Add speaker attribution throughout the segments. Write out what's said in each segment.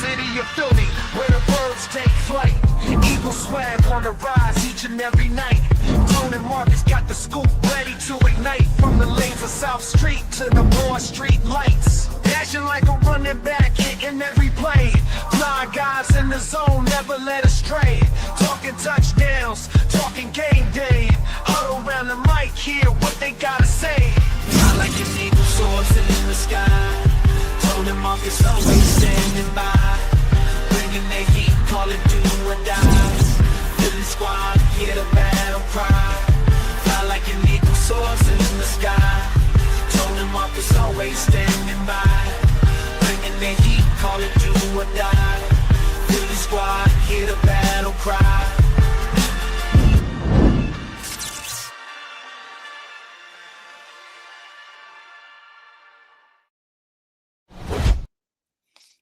Speaker 1: city of Philly, where the birds take flight. Eagle swag on the rise each and every night. Tone and Markus got the scoop ready to ignite. From the lanes of South Street to the Broad Street lights. Dashing like a running back, hitting every play. Blind guys in the zone, never led astray. Talking touchdowns, talking game day. Huddle around the mic, hear what they gotta say. I like an eagle soaring in the sky. Tone and Markus always standing by. Bringing their heat, call it do or die. Philly squad, hear the battle cry. Fly like an eagle soaring in the sky. Tone and Markus always standing by. Bringing their heat, call it do or die. Philly squad, hear the battle cry.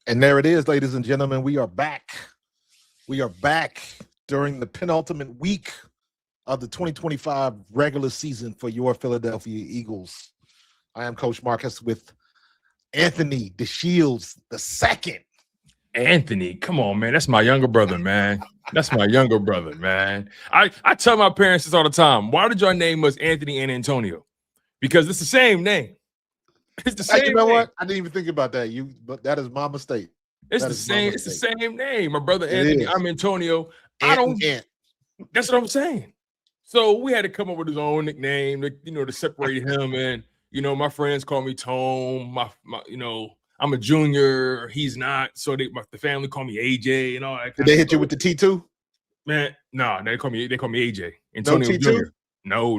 Speaker 2: And there it is, ladies and gentlemen. We are back. We are back during the penultimate week of the 2025 regular season for your Philadelphia Eagles. I am Coach Markus with Anthony DeShields II.
Speaker 3: Anthony, come on, man. That's my younger brother, man. That's my younger brother, man. I tell my parents this all the time. Why did y'all name us Anthony and Antonio? Because it's the same name. It's the same.
Speaker 2: You know
Speaker 3: name.
Speaker 2: what? I didn't even think about that. But that is my mistake.
Speaker 3: It's the same. It's the same name. My brother Anthony. I'm Antonio. That's what I'm saying. So we had to come up with his own nickname, to separate him. And my friends call me Tone. My I'm a junior. He's not. So the family call me AJ and all that.
Speaker 2: Did they hit you with the T2?
Speaker 3: Man, no. They call me AJ. Antonio Junior. No.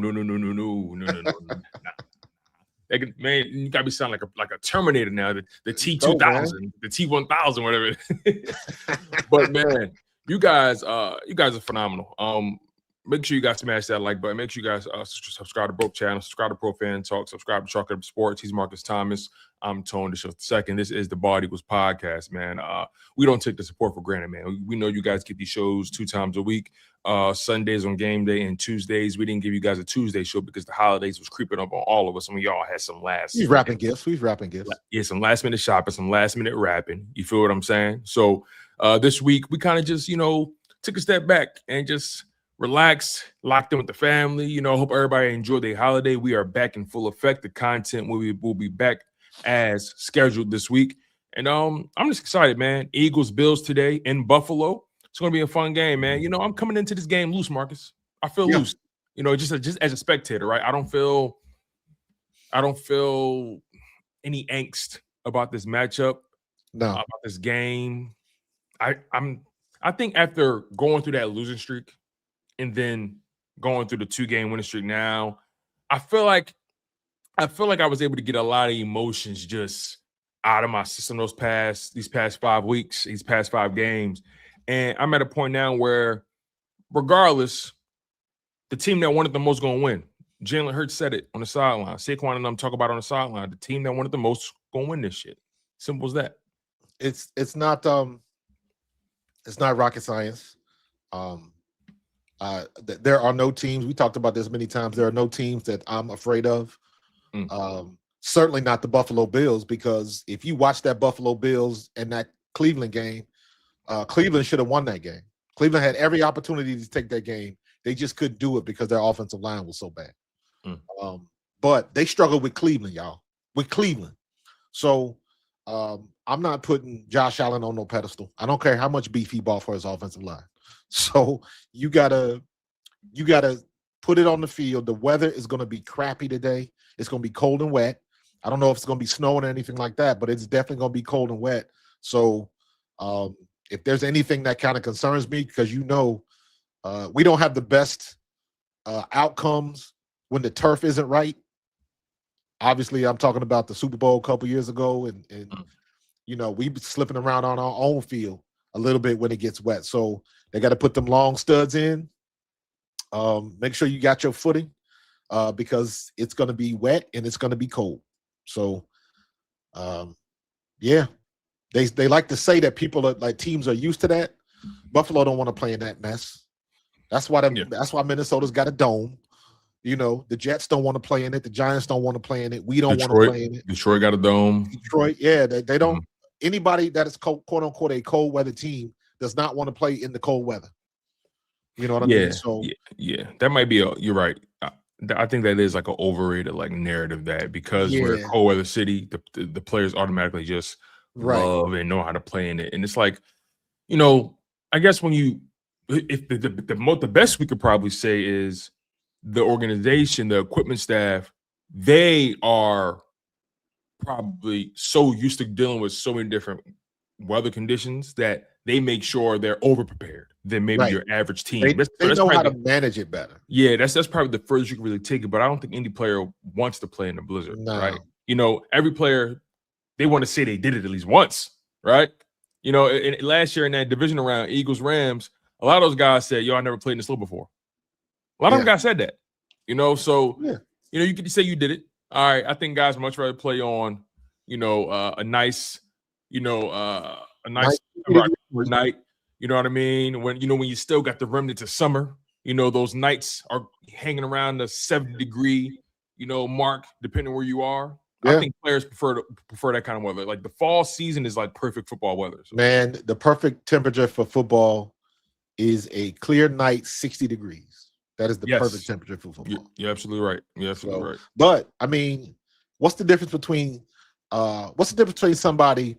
Speaker 3: Man, you gotta be sounding like a Terminator now. The T2000, the T1000, whatever. But man, you guys are phenomenal. Make sure you guys smash that like button. Make sure you guys subscribe to both channels. Subscribe to Pro Fan Talk. Subscribe to Chalk Up Sports. He's Markus Thomas. I'm Tone DeShields II. This is the Bald Eagles podcast, man. We don't take the support for granted, man. We know you guys get these shows 2 times a week. Sundays on game day and Tuesdays. We didn't give you guys a Tuesday show because the holidays was creeping up on all of us. Some of y'all had some
Speaker 2: We've wrapping gifts.
Speaker 3: Yeah, some last minute shopping, some last minute rapping. You feel what I'm saying? So this week we kind of just, took a step back and just relaxed, locked in with the family. Hope everybody enjoyed their holiday. We are back in full effect. The content will be back as scheduled this week. And I'm just excited, man. Eagles Bills today in Buffalo. It's going to be a fun game, man. I'm coming into this game loose, Markus. I feel loose. Just as a spectator, right? I don't feel any angst about this matchup.
Speaker 2: No.
Speaker 3: About this game. I think after going through that losing streak and then going through the 2-game winning streak now, I feel like I was able to get a lot of emotions just out of my system these past 5 weeks, these past 5 games. And I'm at a point now where, regardless, the team that wanted the most going to win. Jalen Hurts said it on the sideline. Saquon and them talk about it on the sideline. The team that wanted the most going to win this shit. Simple as that.
Speaker 2: It's not rocket science. There are no teams. We talked about this many times. There are no teams that I'm afraid of. Certainly not the Buffalo Bills, because if you watch that Buffalo Bills and that Cleveland game, Cleveland should have won that game. Cleveland had every opportunity to take that game. They just couldn't do it because their offensive line was so bad. But they struggled with Cleveland, y'all. With Cleveland. So I'm not putting Josh Allen on no pedestal. I don't care how much beef he bought for his offensive line. So you gotta put it on the field. The weather is going to be crappy today. It's going to be cold and wet. I don't know if it's going to be snowing or anything like that, but it's definitely going to be cold and wet. So if there's anything that kind of concerns me, because we don't have the best outcomes when the turf isn't right. Obviously, I'm talking about the Super Bowl a couple years ago, and we be slipping around on our own field a little bit when it gets wet. So they got to put them long studs in. Make sure you got your footing because it's going to be wet and it's going to be cold. So, yeah, they like to say that teams are used to that. Buffalo don't want to play in that mess. That's why Minnesota's got a dome. The Jets don't want to play in it. The Giants don't want to play in it. We don't want to play in it.
Speaker 3: Detroit got a dome.
Speaker 2: Detroit, yeah, they don't. anybody that is quote unquote a cold weather team does not want to play in the cold weather. You know what I mean? So
Speaker 3: yeah, that might be you're right. I think that is like an overrated like narrative that because we're a cold weather city, the players automatically just love and know how to play in it. And it's like, you know, I guess when you, if the best we could probably say is the organization, the equipment staff, they are probably so used to dealing with so many different weather conditions that they make sure they're over prepared than maybe your average team.
Speaker 2: They know how to manage it better.
Speaker 3: Yeah, that's probably the furthest you can really take it. But I don't think any player wants to play in the blizzard, right? You know, every player, they want to say they did it at least once, right? You know, last year in that divisional round, Eagles Rams, a lot of those guys said, "Yo, I never played in the slow before." A lot of them guys said that. You know, so you know, you could say you did it. All right, I think guys much rather play on, you know, a nice, you know, a nice night. You know what I mean? When you still got the remnants of summer, you know, those nights are hanging around the 70-degree, you know, mark, depending where you are. I think players prefer that kind of weather. Like the fall season is like perfect football weather. So.
Speaker 2: Man, the perfect temperature for football is a clear night, 60 degrees. That is the perfect temperature for football.
Speaker 3: You're absolutely right. You're absolutely right.
Speaker 2: But I mean, what's the difference between somebody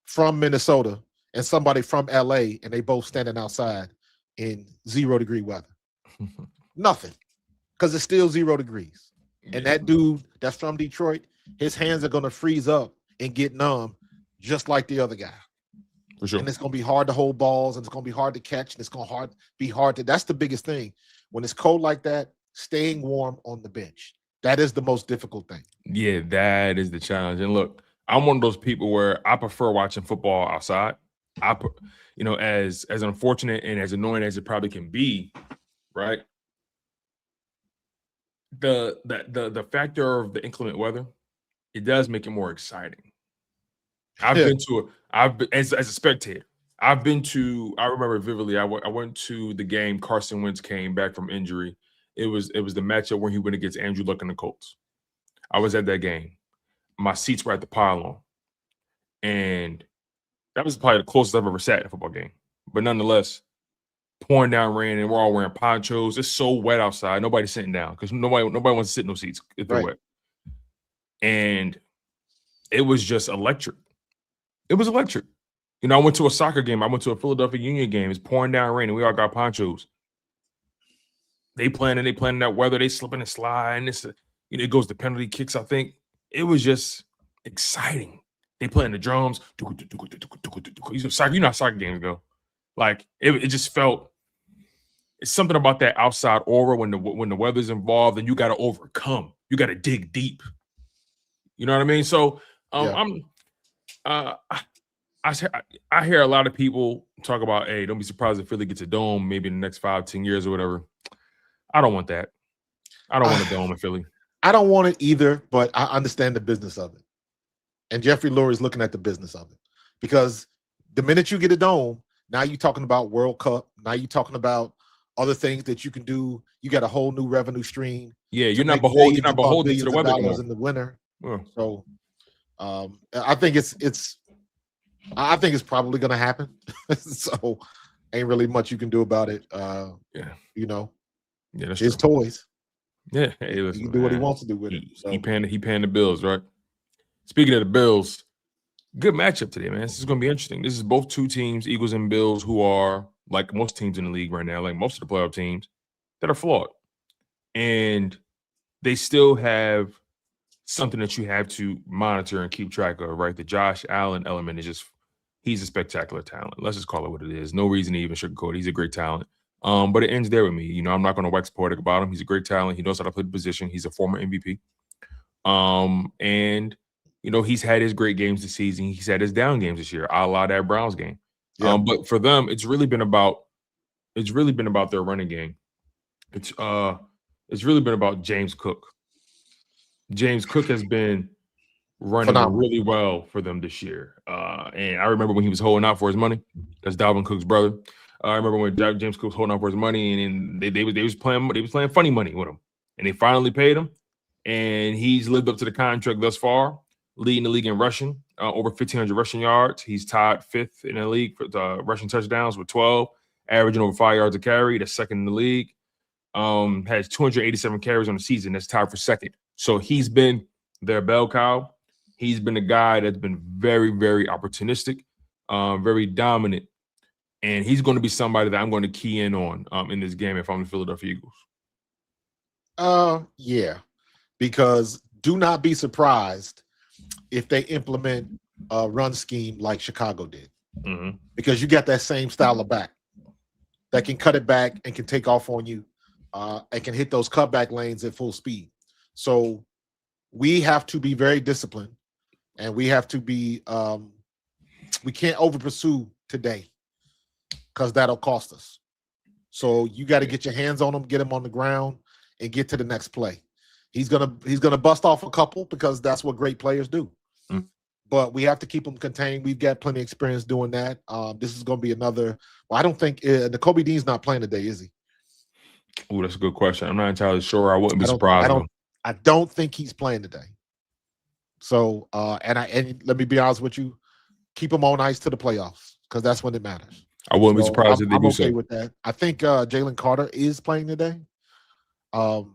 Speaker 2: from Minnesota and somebody from LA and they both standing outside in 0-degree weather? Nothing. Because it's still 0 degrees. And that dude that's from Detroit, his hands are going to freeze up and get numb just like the other guy.
Speaker 3: For sure.
Speaker 2: And it's going to be hard to hold balls, and it's going to be hard to catch, and it's going to be hard to. That's the biggest thing. When it's cold like that, staying warm on the bench. That is the most difficult thing.
Speaker 3: Yeah, that is the challenge. And look, I'm one of those people where I prefer watching football outside. You know, as unfortunate and as annoying as it probably can be, right? The factor of the inclement weather, it does make it more exciting. I've been as a spectator. I remember vividly. I went to the game. Carson Wentz came back from injury. It was the matchup where he went against Andrew Luck and the Colts. I was at that game. My seats were at the pylon, and that was probably the closest I've ever sat in a football game. But nonetheless, pouring down rain, and we're all wearing ponchos. It's so wet outside. Nobody's sitting down because nobody wants to sit in those seats if they're wet. And it was just electric. It was electric. You know, I went to a soccer game. I went to a Philadelphia Union game. It's pouring down rain, and we all got ponchos. They playing in that weather. They slipping and sliding. It goes to penalty kicks, I think. It was just exciting. They playing the drums. You know how soccer games go. Like, it just felt – it's something about that outside aura when the weather's involved and you got to overcome. You got to dig deep. You know what I mean? So I hear a lot of people talk about, hey, don't be surprised if Philly gets a dome maybe in the next 5-10 years or whatever. I don't want that. I don't want a dome in Philly.
Speaker 2: I don't want it either, but I understand the business of it. And Jeffrey Lurie's looking at the business of it. Because the minute you get a dome, now you're talking about World Cup. Now you're talking about other things that you can do. You got a whole new revenue stream.
Speaker 3: Yeah, you're not beholden to the weather anymore.
Speaker 2: In the winter. Yeah. So I think it's probably going to happen. So ain't really much you can do about it. You know, that's his toys.
Speaker 3: Yeah, hey, listen,
Speaker 2: he can do what he wants to do with it. So.
Speaker 3: He paying the bills, right? Speaking of the Bills, good matchup today, man. This is going to be interesting. This is both two teams, Eagles and Bills, who are like most teams in the league right now, like most of the playoff teams, that are flawed, and they still have something that you have to monitor and keep track of, right? The Josh Allen element is he's a spectacular talent. Let's just call it what it is. No reason to even sugarcoat it. He's a great talent. But it ends there with me. You know, I'm not going to wax poetic about him. He's a great talent. He knows how to play the position. He's a former MVP. And, you know, he's had his great games this season. He's had his down games this year, a la that Browns game. Yeah. But for them, it's really been about their running game. It's really been about James Cook. James Cook has been running really well for them this year. And I remember when he was holding out for his money. That's Dalvin Cook's brother. I remember when James Cook was holding out for his money, and they was playing funny money with him, and they finally paid him, and he's lived up to the contract thus far, leading the league in rushing over 1,500 rushing yards. He's tied 5th in the league for the rushing touchdowns with 12, averaging over 5 yards a carry. That's second in the league. Has 287 carries on the season. That's tied for second. So he's been their bell cow. He's been a guy that's been very, very opportunistic, very dominant. And he's going to be somebody that I'm going to key in on in this game if I'm the Philadelphia Eagles.
Speaker 2: Yeah, because do not be surprised if they implement a run scheme like Chicago did, because you got that same style of back that can cut it back and can take off on you and can hit those cutback lanes at full speed. So we have to be very disciplined, and we have to be we can't over pursue today because that'll cost us. So you got to get your hands on him, get him on the ground, and get to the next play. He's gonna bust off a couple because that's what great players do. But we have to keep him contained. We've got plenty of experience doing that. This is going to be another. Well, I don't think Nakobe Dean's not playing today, is he?
Speaker 3: Oh, that's a good question. I'm not entirely sure. I wouldn't be surprised.
Speaker 2: I don't think he's playing today. So, and let me be honest with you, keep him on ice to the playoffs because that's when it matters.
Speaker 3: I wouldn't be surprised if they do
Speaker 2: okay with that. I think Jalen Carter is playing today, but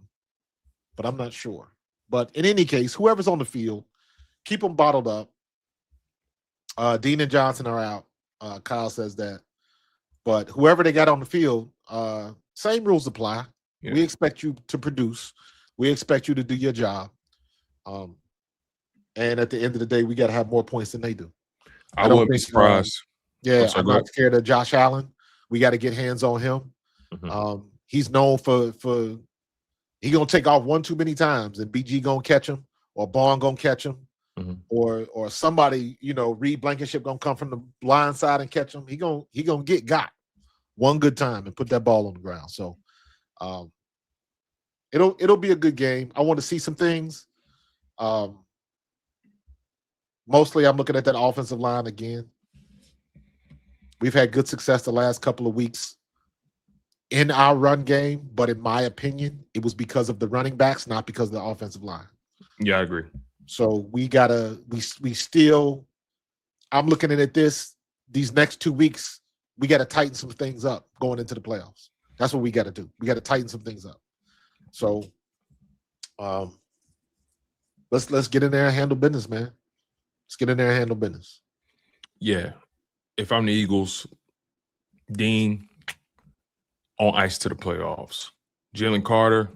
Speaker 2: I'm not sure. But in any case, whoever's on the field, keep them bottled up. Dean and Johnson are out. Kyle says that. But whoever they got on the field, same rules apply. Yeah. We expect you to produce. We expect you to do your job. And at the end of the day, we got to have more points than they do.
Speaker 3: I wouldn't be surprised.
Speaker 2: I'm not scared of Josh Allen. We got to get hands on him. He's known for he gonna take off one too many times, and BG gonna catch him, or Bond gonna catch him, or somebody, Reed Blankenship gonna come from the blind side and catch him. He gonna get got one good time and put that ball on the ground. So it'll be a good game. I want to see some things. Mostly I'm looking at that offensive line again. We've had good success the last couple of weeks in our run game, but in my opinion, it was because of the running backs, not because of the offensive line.
Speaker 3: Yeah, I agree.
Speaker 2: So I'm looking at these next 2 weeks, we got to tighten some things up going into the playoffs. That's what we got to do. We got to tighten some things up. So let's get in there and handle business, man. Let's get in there and handle business.
Speaker 3: Yeah. If I'm the Eagles, Dean on ice to the playoffs. Jalen Carter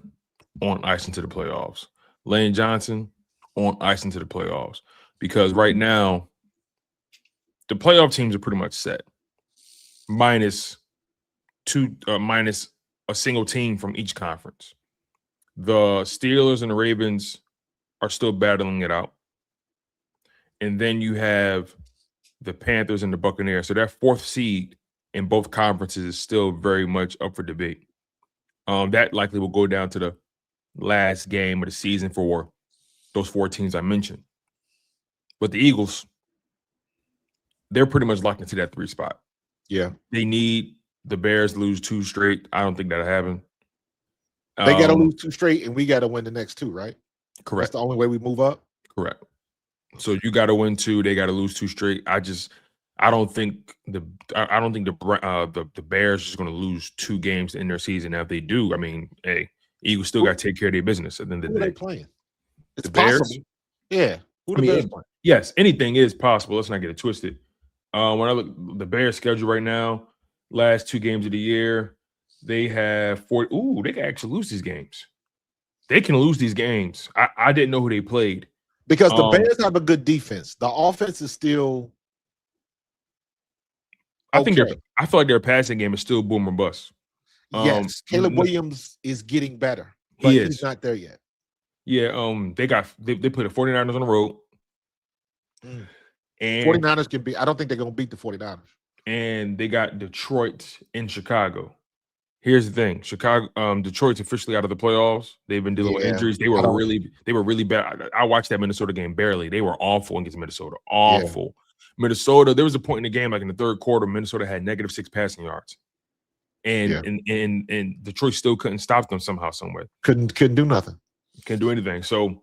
Speaker 3: on ice into the playoffs. Lane Johnson on ice into the playoffs. Because right now, the playoff teams are pretty much set. Minus a single team from each conference. The Steelers and the Ravens are still battling it out. And then you have the Panthers and the Buccaneers. So that fourth seed in both conferences is still very much up for debate. That likely will go down to the last game of the season for those 4 teams I mentioned. But the Eagles, they're pretty much locked into that 3 spot.
Speaker 2: Yeah.
Speaker 3: They need the Bears to lose 2 straight. I don't think that'll happen.
Speaker 2: They got to lose 2 straight, and we got to win the next 2, right?
Speaker 3: Correct.
Speaker 2: That's the only way we move up?
Speaker 3: Correct. So you got to win 2. They got to lose 2 straight. I don't think the Bears are just going to lose 2 games in their season. Now, if they do, I mean, hey, Eagles still got to take care of their business at the end of the day.
Speaker 2: Who are they playing? It's
Speaker 3: the Bears.
Speaker 2: Possible. Yeah. Who the Bears playing?
Speaker 3: Yes, anything is possible. Let's not get it twisted. When I look at the Bears' schedule right now, last 2 games of the year, they have 4. Ooh, they can actually lose these games. They can lose these games. I didn't know who they played.
Speaker 2: Because the Bears have a good defense. The offense is still okay.
Speaker 3: I feel like their passing game is still boom or bust.
Speaker 2: Yes, Caleb Williams is getting better, but he's not there yet.
Speaker 3: Yeah, they put the 49ers on the road. And
Speaker 2: 49ers can be. I don't think they're going to beat the 49ers.
Speaker 3: And they got Detroit in Chicago. Here's the thing: Detroit's officially out of the playoffs. They've been dealing with injuries. They were really bad. I watched that Minnesota game barely. They were awful against Minnesota. Awful. Yeah. Minnesota. There was a point in the game, like in the third quarter, Minnesota had -6 passing yards, and Detroit still couldn't stop them somehow, somewhere.
Speaker 2: Couldn't do nothing.
Speaker 3: Couldn't do anything. So,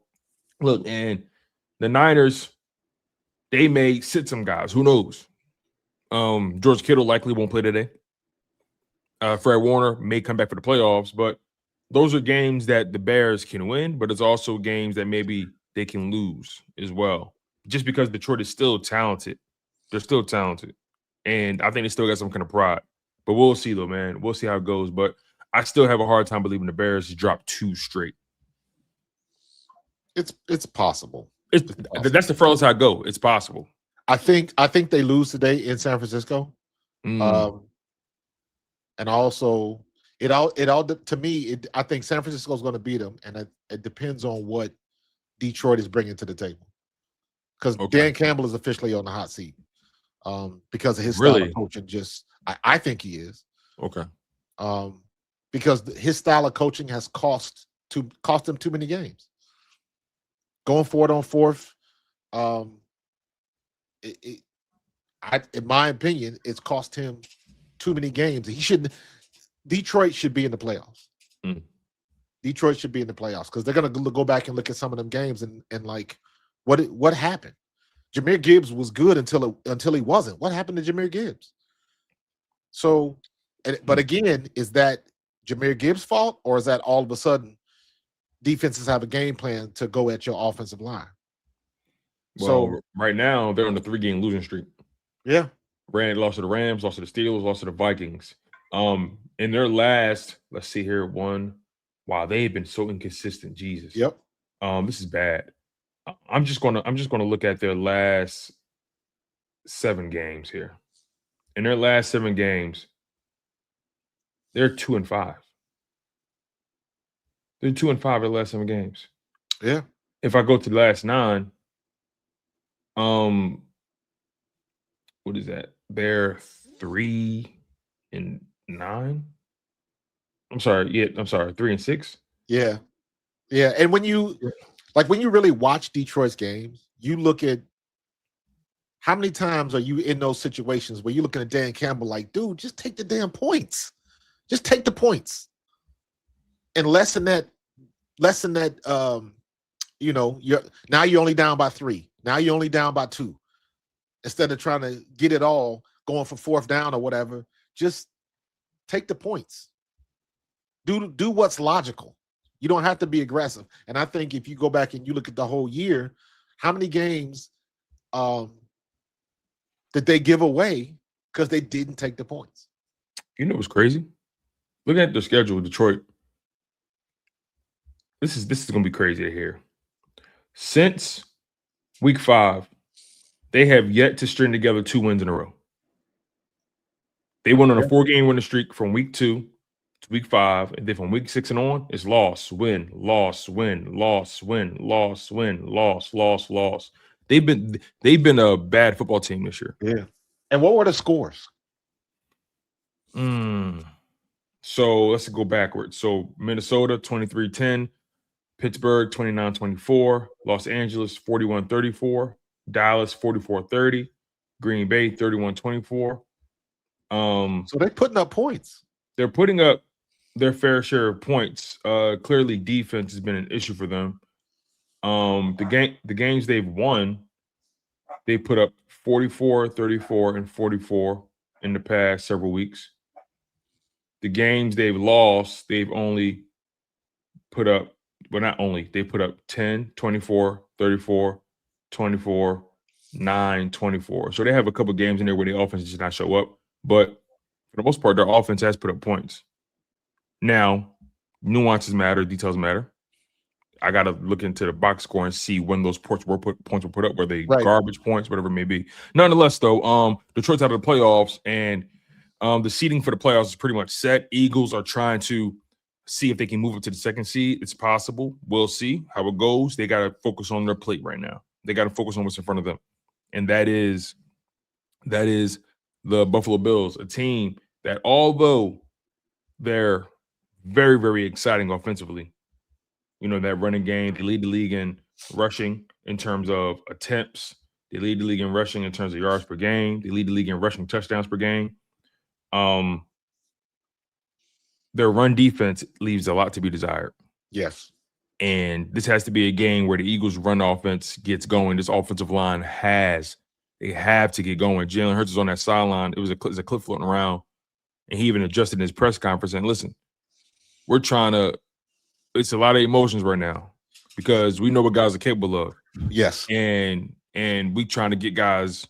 Speaker 3: look, and the Niners, they may sit some guys. Who knows? George Kittle likely won't play today. Fred Warner may come back for the playoffs, but those are games that the Bears can win, but it's also games that maybe they can lose as well. Just because Detroit is still talented. They're still talented. And I think they still got some kind of pride. But we'll see, though, man. We'll see how it goes. But I still have a hard time believing the Bears drop 2 straight.
Speaker 2: It's possible.
Speaker 3: It's possible. That's the furthest I go. It's possible.
Speaker 2: I think they lose today in San Francisco. And also it all to me, I think San Francisco is going to beat them, and it depends on what Detroit is bringing to the table. Because Dan Campbell is officially on the hot seat because of his style of coaching. I think he is. Okay. Because his style of coaching has cost him too many games. Going for it on fourth, in my opinion, it's cost him too many games. Detroit should be in the playoffs. Detroit should be in the playoffs because they're going to go back and look at some of them games and like, what happened? Jahmyr Gibbs was good until he wasn't. What happened to Jahmyr Gibbs? So, but again, is that Jahmyr Gibbs' fault, or is that all of a sudden defenses have a game plan to go at your offensive line?
Speaker 3: Well,
Speaker 2: so
Speaker 3: right now they're on the 3-game losing streak.
Speaker 2: Yeah,
Speaker 3: lost to the Rams, lost to the Steelers, lost to the Vikings. In their last, let's see here, one. Wow, they've been so inconsistent. Jesus.
Speaker 2: Yep.
Speaker 3: This is bad. I'm just gonna look at their last 7 games here. In their last 7 games, they're 2-5. They're 2-5 in the last 7 games.
Speaker 2: Yeah.
Speaker 3: If I go to the last 9, what is that? They're 3-9. I'm sorry. Yeah, I'm sorry. 3-6.
Speaker 2: Yeah. Yeah. And when you really watch Detroit's games, you look at how many times are you in those situations where you're looking at Dan Campbell like, dude, just take the damn points. Just take the points. And less than that, you're only down by 3. Now you're only down by 2. Instead of trying to get it all going for 4th down or whatever, just take the points. Do what's logical. You don't have to be aggressive. And I think if you go back and you look at the whole year, how many games did they give away because they didn't take the points?
Speaker 3: You know what's crazy? Looking at their schedule with Detroit, this is going to be crazy to hear. Since week 5, they have yet to string together 2 wins in a row. They went on a 4-game winning streak from week 2 to week 5, and then from week 6 and on, it's loss, win, loss, win, loss, win, loss, win, loss, loss, loss. They've been a bad football team this year.
Speaker 2: Yeah. And what were the scores?
Speaker 3: So let's go backwards. So Minnesota 23-10, Pittsburgh 29-24, Los Angeles 41-34, Dallas 44-30, Green Bay 31-24.
Speaker 2: So they're putting up points.
Speaker 3: They're putting up their fair share of points. Clearly, defense has been an issue for them. The games they've won, they put up 44, 34, and 44 in the past several weeks. The games they've lost, they've only put up, well, not only, they put up 10, 24, 34, 24, 9, 24. So they have a couple games in there where the offense does not show up. But for the most part, their offense has put up points. Now, nuances matter, details matter. I got to look into the box score and see when those points were put up. Were they garbage points, whatever it may be? Nonetheless, though, Detroit's out of the playoffs, and the seeding for the playoffs is pretty much set. Eagles are trying to see if they can move up to the 2nd seed. It's possible. We'll see how it goes. They got to focus on their plate right now. They got to focus on what's in front of them, and that is the Buffalo Bills, a team that, although they're very, very exciting offensively, that running game, they lead the league in rushing in terms of attempts. They lead the league in rushing in terms of yards per game. They lead the league in rushing touchdowns per game. Their run defense leaves a lot to be desired.
Speaker 2: Yes.
Speaker 3: And this has to be a game where the Eagles' run offense gets going. This offensive line they have to get going. Jalen Hurts is on that sideline. It was a clip floating around, and he even adjusted in his press conference. And listen, it's a lot of emotions right now because we know what guys are capable of.
Speaker 2: Yes.
Speaker 3: And we trying to get guys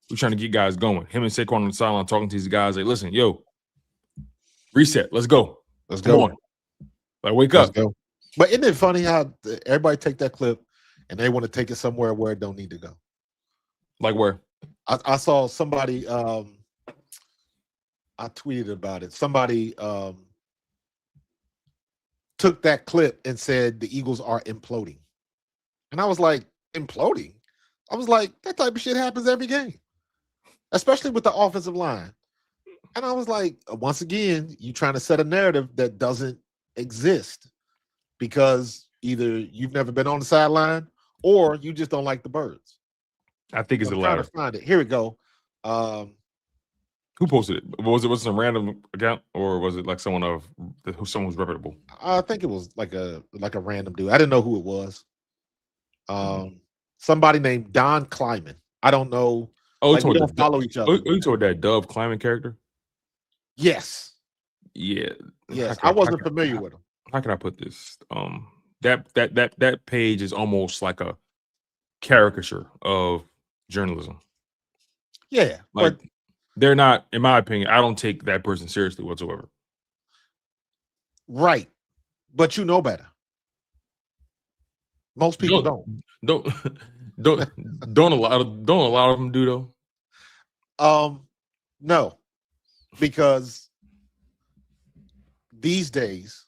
Speaker 3: going. Him and Saquon on the sideline talking to these guys like, listen, yo, reset. Let's go. Come on. Like, wake up.
Speaker 2: Go. But isn't it funny how everybody take that clip and they want to take it somewhere where it don't need to go?
Speaker 3: Like where?
Speaker 2: I saw somebody, I tweeted about it. Somebody took that clip and said the Eagles are imploding. And I was like, imploding? I was like, that type of shit happens every game, especially with the offensive line. And I was like, once again, you trying to set a narrative that doesn't exist because either you've never been on the sideline or you just don't like the birds.
Speaker 3: I think it's the latter.
Speaker 2: To find it. Here we go.
Speaker 3: Who posted it? Was it some random account or was it like someone who's reputable?
Speaker 2: I think it was like a random dude. I didn't know who it was. Somebody named Don Kleiman. I don't know.
Speaker 3: Oh,
Speaker 2: like, we don't follow each other.
Speaker 3: You told that Dove Kleiman character?
Speaker 2: Yes.
Speaker 3: Yeah.
Speaker 2: Yes. I wasn't familiar with him.
Speaker 3: How can I put this? That page is almost like a caricature of journalism.
Speaker 2: Yeah.
Speaker 3: Like they're not, in my opinion, I don't take that person seriously whatsoever.
Speaker 2: Right. But you know better. Most people don't
Speaker 3: a lot of them do
Speaker 2: though. No, because these days,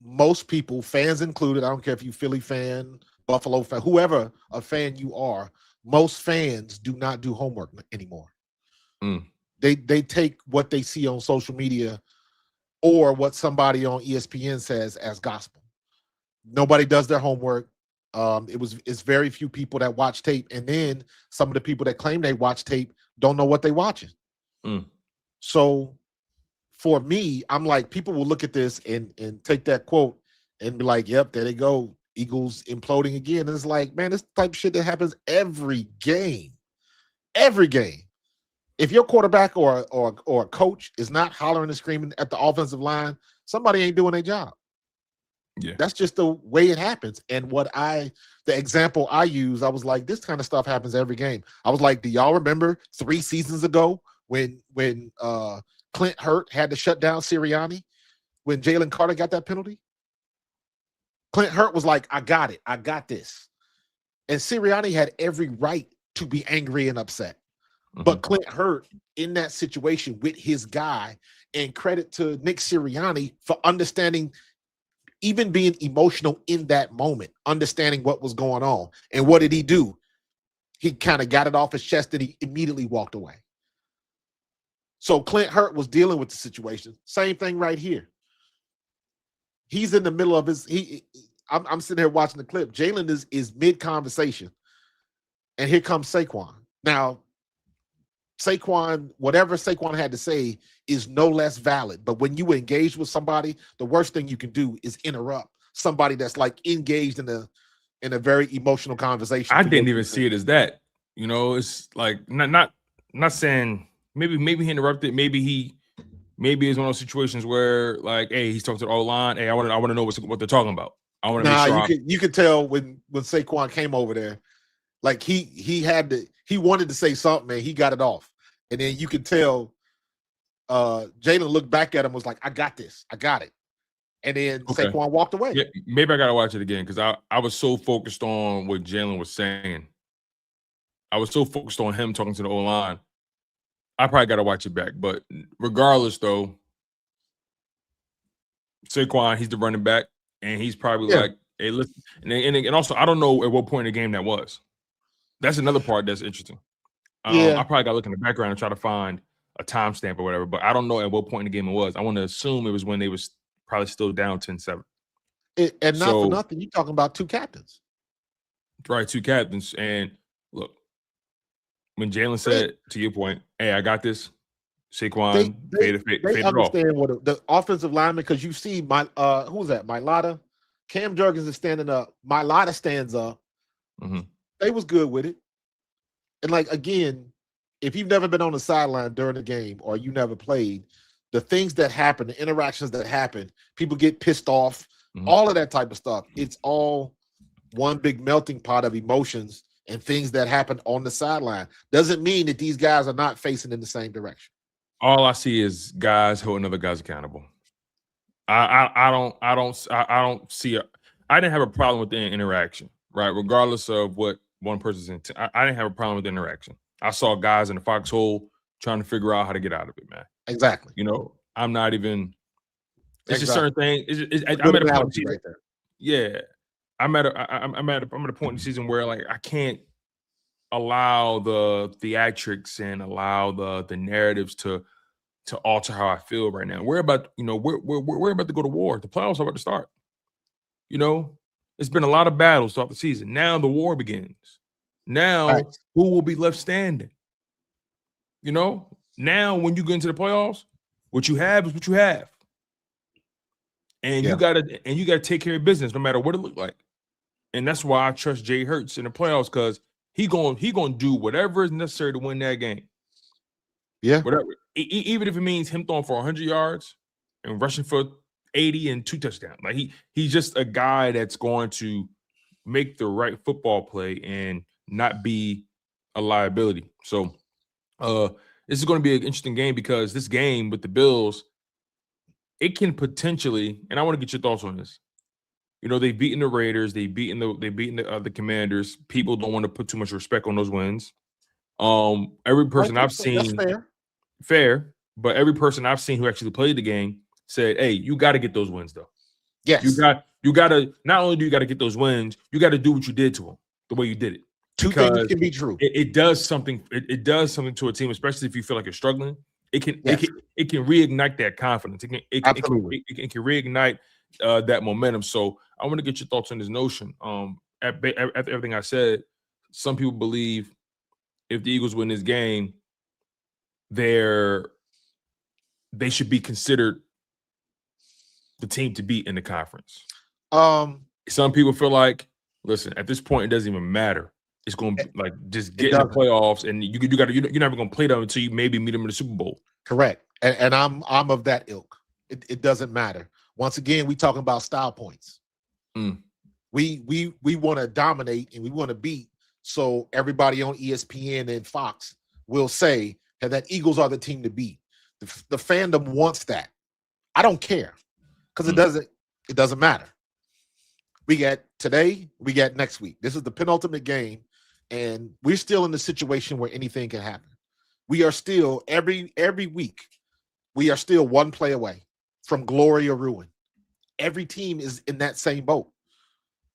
Speaker 2: most people, fans included, I don't care if you Philly fan, Buffalo fan, whoever a fan you are, most fans do not do homework anymore. They take what they see on social media or what somebody on ESPN says as gospel. Nobody does their homework. It's very few people that watch tape, and then some of the people that claim they watch tape don't know what they're watching. So for me, I'm like, people will look at this and take that quote and be like, yep, there they go. Eagles imploding again. And it's like, man, this type of shit that happens every game. Every game. If your quarterback or a coach is not hollering and screaming at the offensive line, somebody ain't doing their job.
Speaker 3: Yeah,
Speaker 2: that's just the way it happens. And the example I use, I was like, this kind of stuff happens every game. I was like, do y'all remember 3 seasons ago when Clint Hurt had to shut down Sirianni when Jalen Carter got that penalty? Clint Hurt was like, I got it. I got this. And Sirianni had every right to be angry and upset. But Clint Hurt in that situation with his guy, and credit to Nick Sirianni for understanding, even being emotional in that moment, understanding what was going on. And what did he do? He kind of got it off his chest and he immediately walked away. So Clint Hurt was dealing with the situation. Same thing right here. He's in the middle of I'm sitting here watching the clip. Jalen is mid-conversation. And here comes Saquon. Now, Saquon, whatever Saquon had to say is no less valid. But when you engage with somebody, the worst thing you can do is interrupt somebody that's like engaged in a very emotional conversation.
Speaker 3: I didn't even see it as that. You know, it's like not saying maybe he interrupted. Maybe it's one of those situations where like, hey, he's talking to the O-line. Hey, I want to know what they're talking about. I want to make sure.
Speaker 2: You could tell when Saquon came over there, like he wanted to say something and he got it off. And then you could tell Jalen looked back at him, was like, I got this. I got it. And then Saquon walked away.
Speaker 3: Yeah, maybe I got to watch it again because I was so focused on what Jalen was saying. I was so focused on him talking to the O-line. I probably got to watch it back. But regardless, though, Saquon, he's the running back. And he's probably like, hey, listen. And also, I don't know at what point in the game that was. That's another part that's interesting. I probably got to look in the background and try to find a timestamp or whatever, but I don't know at what point in the game it was. I want to assume it was when they was probably still down 10-7.
Speaker 2: And not for nothing, you're talking about 2 captains.
Speaker 3: Right, 2 captains. And look, when Jalen said, to your point, hey, I got this, Saquon fade it off.
Speaker 2: They understand what the offensive lineman, because you see who was that? Mailata? Cam Jurgens is standing up. Mailata stands up. They was good with it. And like, again, if you've never been on the sideline during the game or you never played, the things that happen, the interactions that happen, people get pissed off, all of that type of stuff. It's all one big melting pot of emotions and things that happen on the sideline. Doesn't mean that these guys are not facing in the same direction.
Speaker 3: All I see is guys holding other guys accountable. I don't see I didn't have a problem with the interaction, right? Regardless of what one person's into. I didn't have a problem with the interaction. I saw guys in the foxhole trying to figure out how to get out of it, man.
Speaker 2: Exactly.
Speaker 3: You know, I'm not even. It's just certain thing.
Speaker 2: I'm at a point right there.
Speaker 3: Yeah, I'm at a point in the season where like I can't allow the theatrics and allow the narratives to alter how I feel right now. We're about to go to war. The playoffs are about to start. You know, it's been a lot of battles throughout the season. Now the war begins. Now who will be left standing? You know, now when you get into the playoffs, what you have is what you have. And you gotta take care of business no matter what it looks like. And that's why I trust Jay Hurts in the playoffs, because he gonna do whatever is necessary to win that game.
Speaker 2: Yeah.
Speaker 3: Whatever. Even if it means him throwing for 100 yards and rushing for 80 and 2 touchdowns. Like he's just a guy that's going to make the right football play and not be a liability. So this is going to be an interesting game, because this game with the Bills, it can potentially, and I want to get your thoughts on this. You know, they've beaten the Raiders, they've beaten the Commanders. People don't want to put too much respect on those wins. Every person I've seen, fair, but every person I've seen who actually played the game said, "Hey, you got to get those wins, though.
Speaker 2: Yes,
Speaker 3: you got to. Not only do you got to get those wins, you got to do what you did to them, the way you did it.
Speaker 2: Two things can be true.
Speaker 3: It does something. It does something to a team, especially if you feel like you're struggling. It can reignite that confidence. It can reignite that momentum. So I want to get your thoughts on this notion. After everything I said, some people believe if the Eagles win this game, they should be considered the team to beat in the conference. Some people feel like, listen, at this point, it doesn't even matter. It's going to be like just get in the playoffs, and you're never going to play them until you maybe meet them in the Super Bowl.
Speaker 2: Correct, and I'm of that ilk. It doesn't matter. Once again, we talking about style points. We want to dominate and we want to beat. So everybody on ESPN and Fox will say that Eagles are the team to beat. The fandom wants that. I don't care, because it doesn't matter. We got today, we got next week. This is the penultimate game, and we're still in the situation where anything can happen. We are still every week, we are still one play away from glory or ruin. Every team is in that same boat.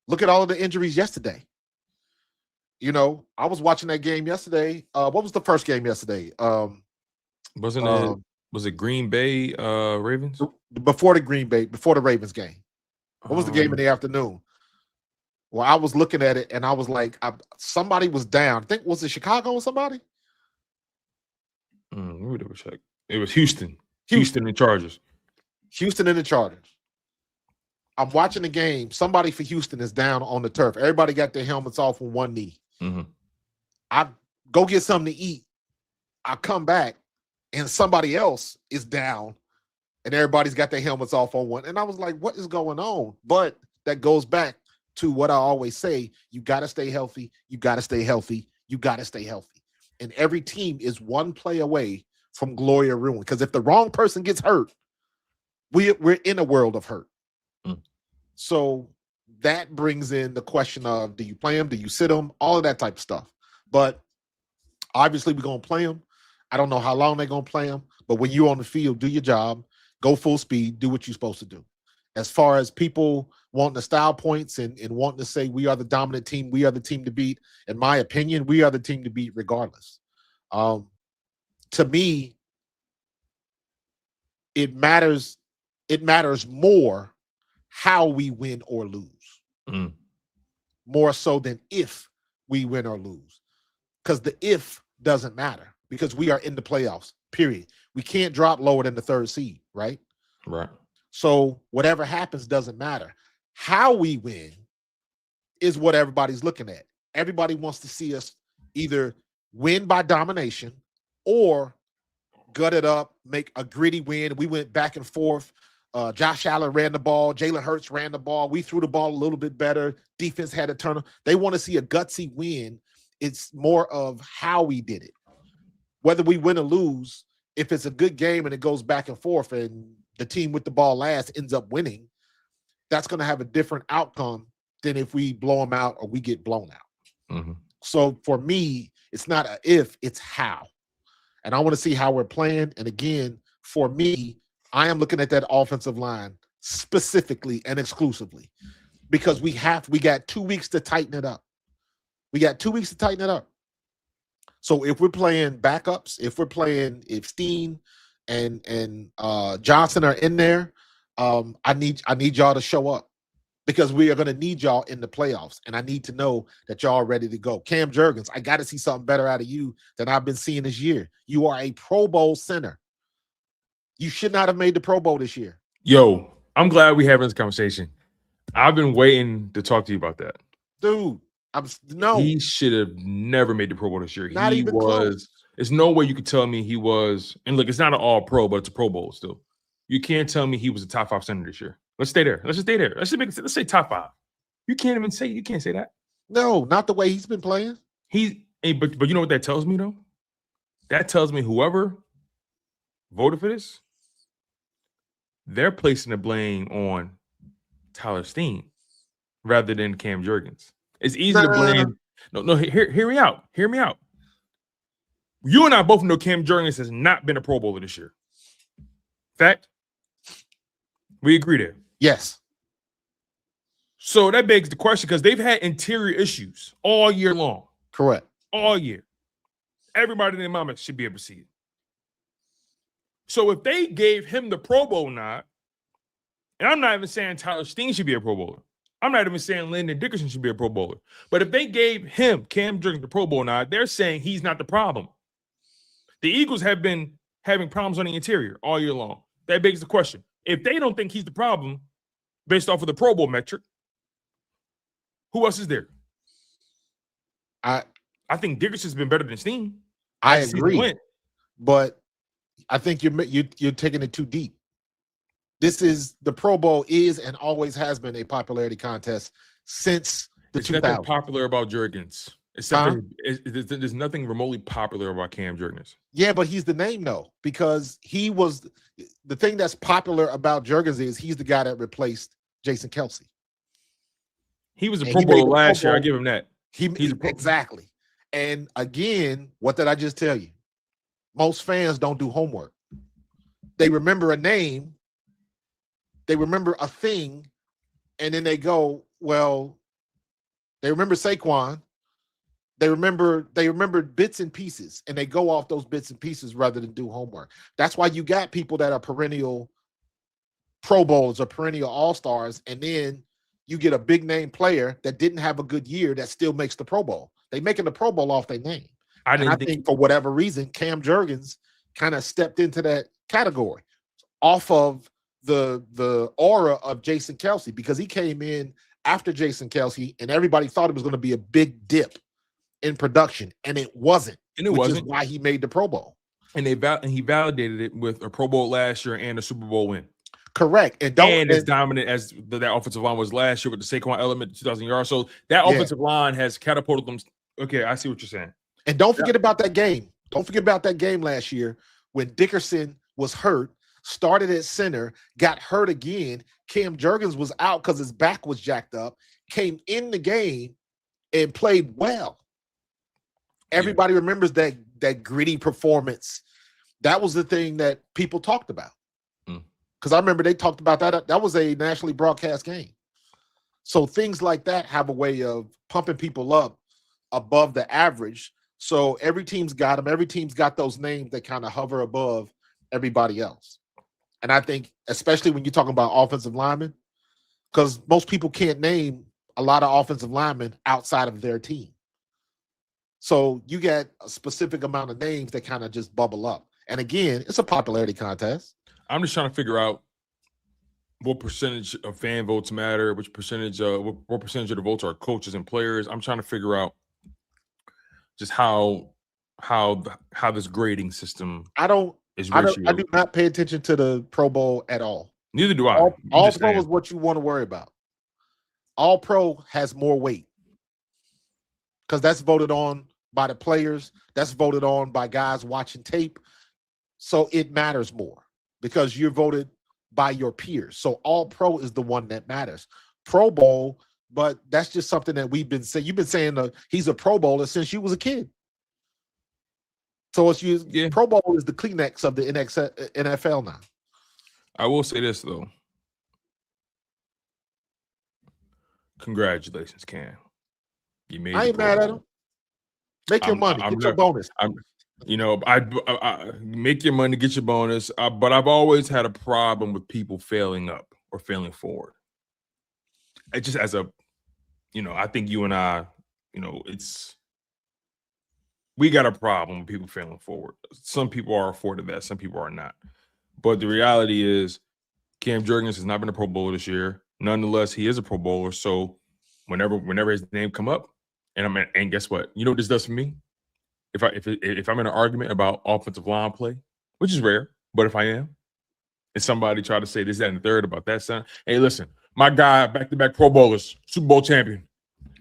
Speaker 2: Look at all of the injuries yesterday. You know, I was watching that game yesterday. What was the first game yesterday?
Speaker 3: Was it Green Bay Ravens?
Speaker 2: Before the Ravens game. What was the game in the afternoon? Well, I was looking at it and I was like, somebody was down. I think, was it Chicago or somebody?
Speaker 3: Let me double check. It was Houston. Houston and Chargers.
Speaker 2: Houston and the Chargers. I'm watching the game. Somebody for Houston is down on the turf. Everybody got their helmets off on one knee. I go get something to eat. I come back and somebody else is down and everybody's got their helmets off on one. And I was like, what is going on? But that goes back to what I always say. You got to stay healthy. You got to stay healthy. You got to stay healthy. And every team is one play away from glory or ruin. Because if the wrong person gets hurt, we're in a world of hurt. So that brings in the question of, do you play them? Do you sit them? All of that type of stuff. But obviously we're going to play them. I don't know how long they're going to play them. But when you're on the field, do your job. Go full speed. Do what you're supposed to do. As far as people wanting the style points and wanting to say we are the dominant team, we are the team to beat, in my opinion, we are the team to beat regardless. To me, it matters more how we win or lose, more so than if we win or lose, because the if doesn't matter, because we are in the playoffs, period. We can't drop lower than the third seed, right?
Speaker 3: Right.
Speaker 2: So whatever happens doesn't matter. How we win is what everybody's looking at. Everybody wants to see us either win by domination or gut it up, make a gritty win. We went back and forth. Josh Allen ran the ball. Jalen Hurts ran the ball. We threw the ball a little bit better. Defense had a turn. They want to see a gutsy win. It's more of how we did it. Whether we win or lose, if it's a good game and it goes back and forth and the team with the ball last ends up winning, that's going to have a different outcome than if we blow them out or we get blown out.
Speaker 3: Mm-hmm.
Speaker 2: So for me, it's not a if, it's how. And I want to see how we're playing. And again, for me, I am looking at that offensive line specifically and exclusively because we got 2 weeks to tighten it up. So if we're playing backups, if Steen and Johnson are in there, I need y'all to show up because we are going to need y'all in the playoffs. And I need to know that y'all are ready to go. Cam Jurgens, I got to see something better out of you than I've been seeing this year. You are a Pro Bowl center. You should not have made the Pro Bowl this year.
Speaker 3: Yo, I'm glad we're having this conversation. I've been waiting to talk to you about that.
Speaker 2: Dude,
Speaker 3: he should have never made the Pro Bowl this year.
Speaker 2: Not even close.
Speaker 3: There's no way you could tell me he was, and look, it's not an all pro, but it's a Pro Bowl still. You can't tell me he was a top 5 center this year. Let's stay there. Let's just stay there. Let's say top 5. You can't say that.
Speaker 2: No, not the way he's been playing.
Speaker 3: But you know what that tells me though? That tells me whoever voted for this, they're placing the blame on Tyler Steen rather than Cam Jurgens. It's easy to blame. No, hear me out. Hear me out. You and I both know Cam Jurgens has not been a Pro Bowler this year. Fact? We agree there.
Speaker 2: Yes.
Speaker 3: So that begs the question because they've had interior issues all year long.
Speaker 2: Correct.
Speaker 3: All year. Everybody in their mama should be able to see it. So if they gave him the Pro Bowl nod, and I'm not even saying Tyler Steen should be a Pro Bowler. I'm not even saying Landon Dickerson should be a Pro Bowler. But if they gave him, Cam Jurgens, the Pro Bowl nod, they're saying he's not the problem. The Eagles have been having problems on the interior all year long. That begs the question. If they don't think he's the problem based off of the Pro Bowl metric, who else is there? I think Dickerson's been better than Steen.
Speaker 2: I agree. But I think you're taking it too deep. The Pro Bowl is and always has been a popularity contest since the 2000s.
Speaker 3: There's nothing popular about Jurgens. There's nothing remotely popular about Cam Jurgens.
Speaker 2: Yeah, but he's the name though, because he was the thing that's popular about Jurgens is he's the guy that replaced Jason Kelce.
Speaker 3: He was a Pro Bowler last year. I give him that.
Speaker 2: Exactly. And again, what did I just tell you? Most fans don't do homework. They remember a name, they remember a thing, and then they go, well, they remember Saquon. They remember bits and pieces, and they go off those bits and pieces rather than do homework. That's why you got people that are perennial Pro Bowls or perennial All-Stars, and then you get a big name player that didn't have a good year that still makes the Pro Bowl. They making the Pro Bowl off their name. I think for whatever reason, Cam Jurgens kind of stepped into that category off of the aura of Jason Kelce because he came in after Jason Kelce, and everybody thought it was going to be a big dip in production, and it wasn't. Which is why he made the Pro Bowl. And
Speaker 3: he validated it with a Pro Bowl last year and a Super Bowl win.
Speaker 2: Correct. And
Speaker 3: as dominant as that offensive line was last year with the Saquon element, 2,000 yards. So that offensive line has catapulted them. Okay, I see what you're saying.
Speaker 2: And don't forget about that game. Don't forget about that game last year when Dickerson was hurt, started at center, got hurt again. Cam Jurgens was out because his back was jacked up, came in the game and played well. Everybody remembers that gritty performance. That was the thing that people talked about. Because I remember they talked about that. That was a nationally broadcast game. So things like that have a way of pumping people up above the average. So every team's got them. Every team's got those names that kind of hover above everybody else. And I think, especially when you're talking about offensive linemen, because most people can't name a lot of offensive linemen outside of their team. So you get a specific amount of names that kind of just bubble up. And again, it's a popularity contest.
Speaker 3: I'm just trying to figure out what percentage of fan votes matter, which percentage, what percentage of the votes are coaches and players. I'm trying to figure out just how this grading system
Speaker 2: I do
Speaker 3: ratioed.
Speaker 2: not pay attention to the Pro Bowl at all.
Speaker 3: Neither do I.
Speaker 2: All Pro is what you want to worry about. All Pro has more weight because that's voted on by the players. That's voted on by guys watching tape. So it matters more because you're voted by your peers. So All Pro is the one that matters. Pro Bowl, but that's just something that we've been saying. You've been saying he's a Pro Bowler since you was a kid. So it's Pro Bowl is the Kleenex of the NFL now.
Speaker 3: I will say this though. Congratulations, Cam. You made.
Speaker 2: I ain't mad at him. Make your money. Get your bonus.
Speaker 3: I make your money, get your bonus. But I've always had a problem with people failing up or failing forward. It just as a, I think you and I, we got a problem with people failing forward. Some people are afforded that. Some people are not. But the reality is Cam Jurgens has not been a Pro Bowler this year. Nonetheless, he is a Pro Bowler. So whenever his name come up, and guess what? You know what this does for me? If I'm in an argument about offensive line play, which is rare, but if I am, and somebody try to say this, that, and the third about that son, hey, listen, my guy, back-to-back Pro Bowlers, Super Bowl champion.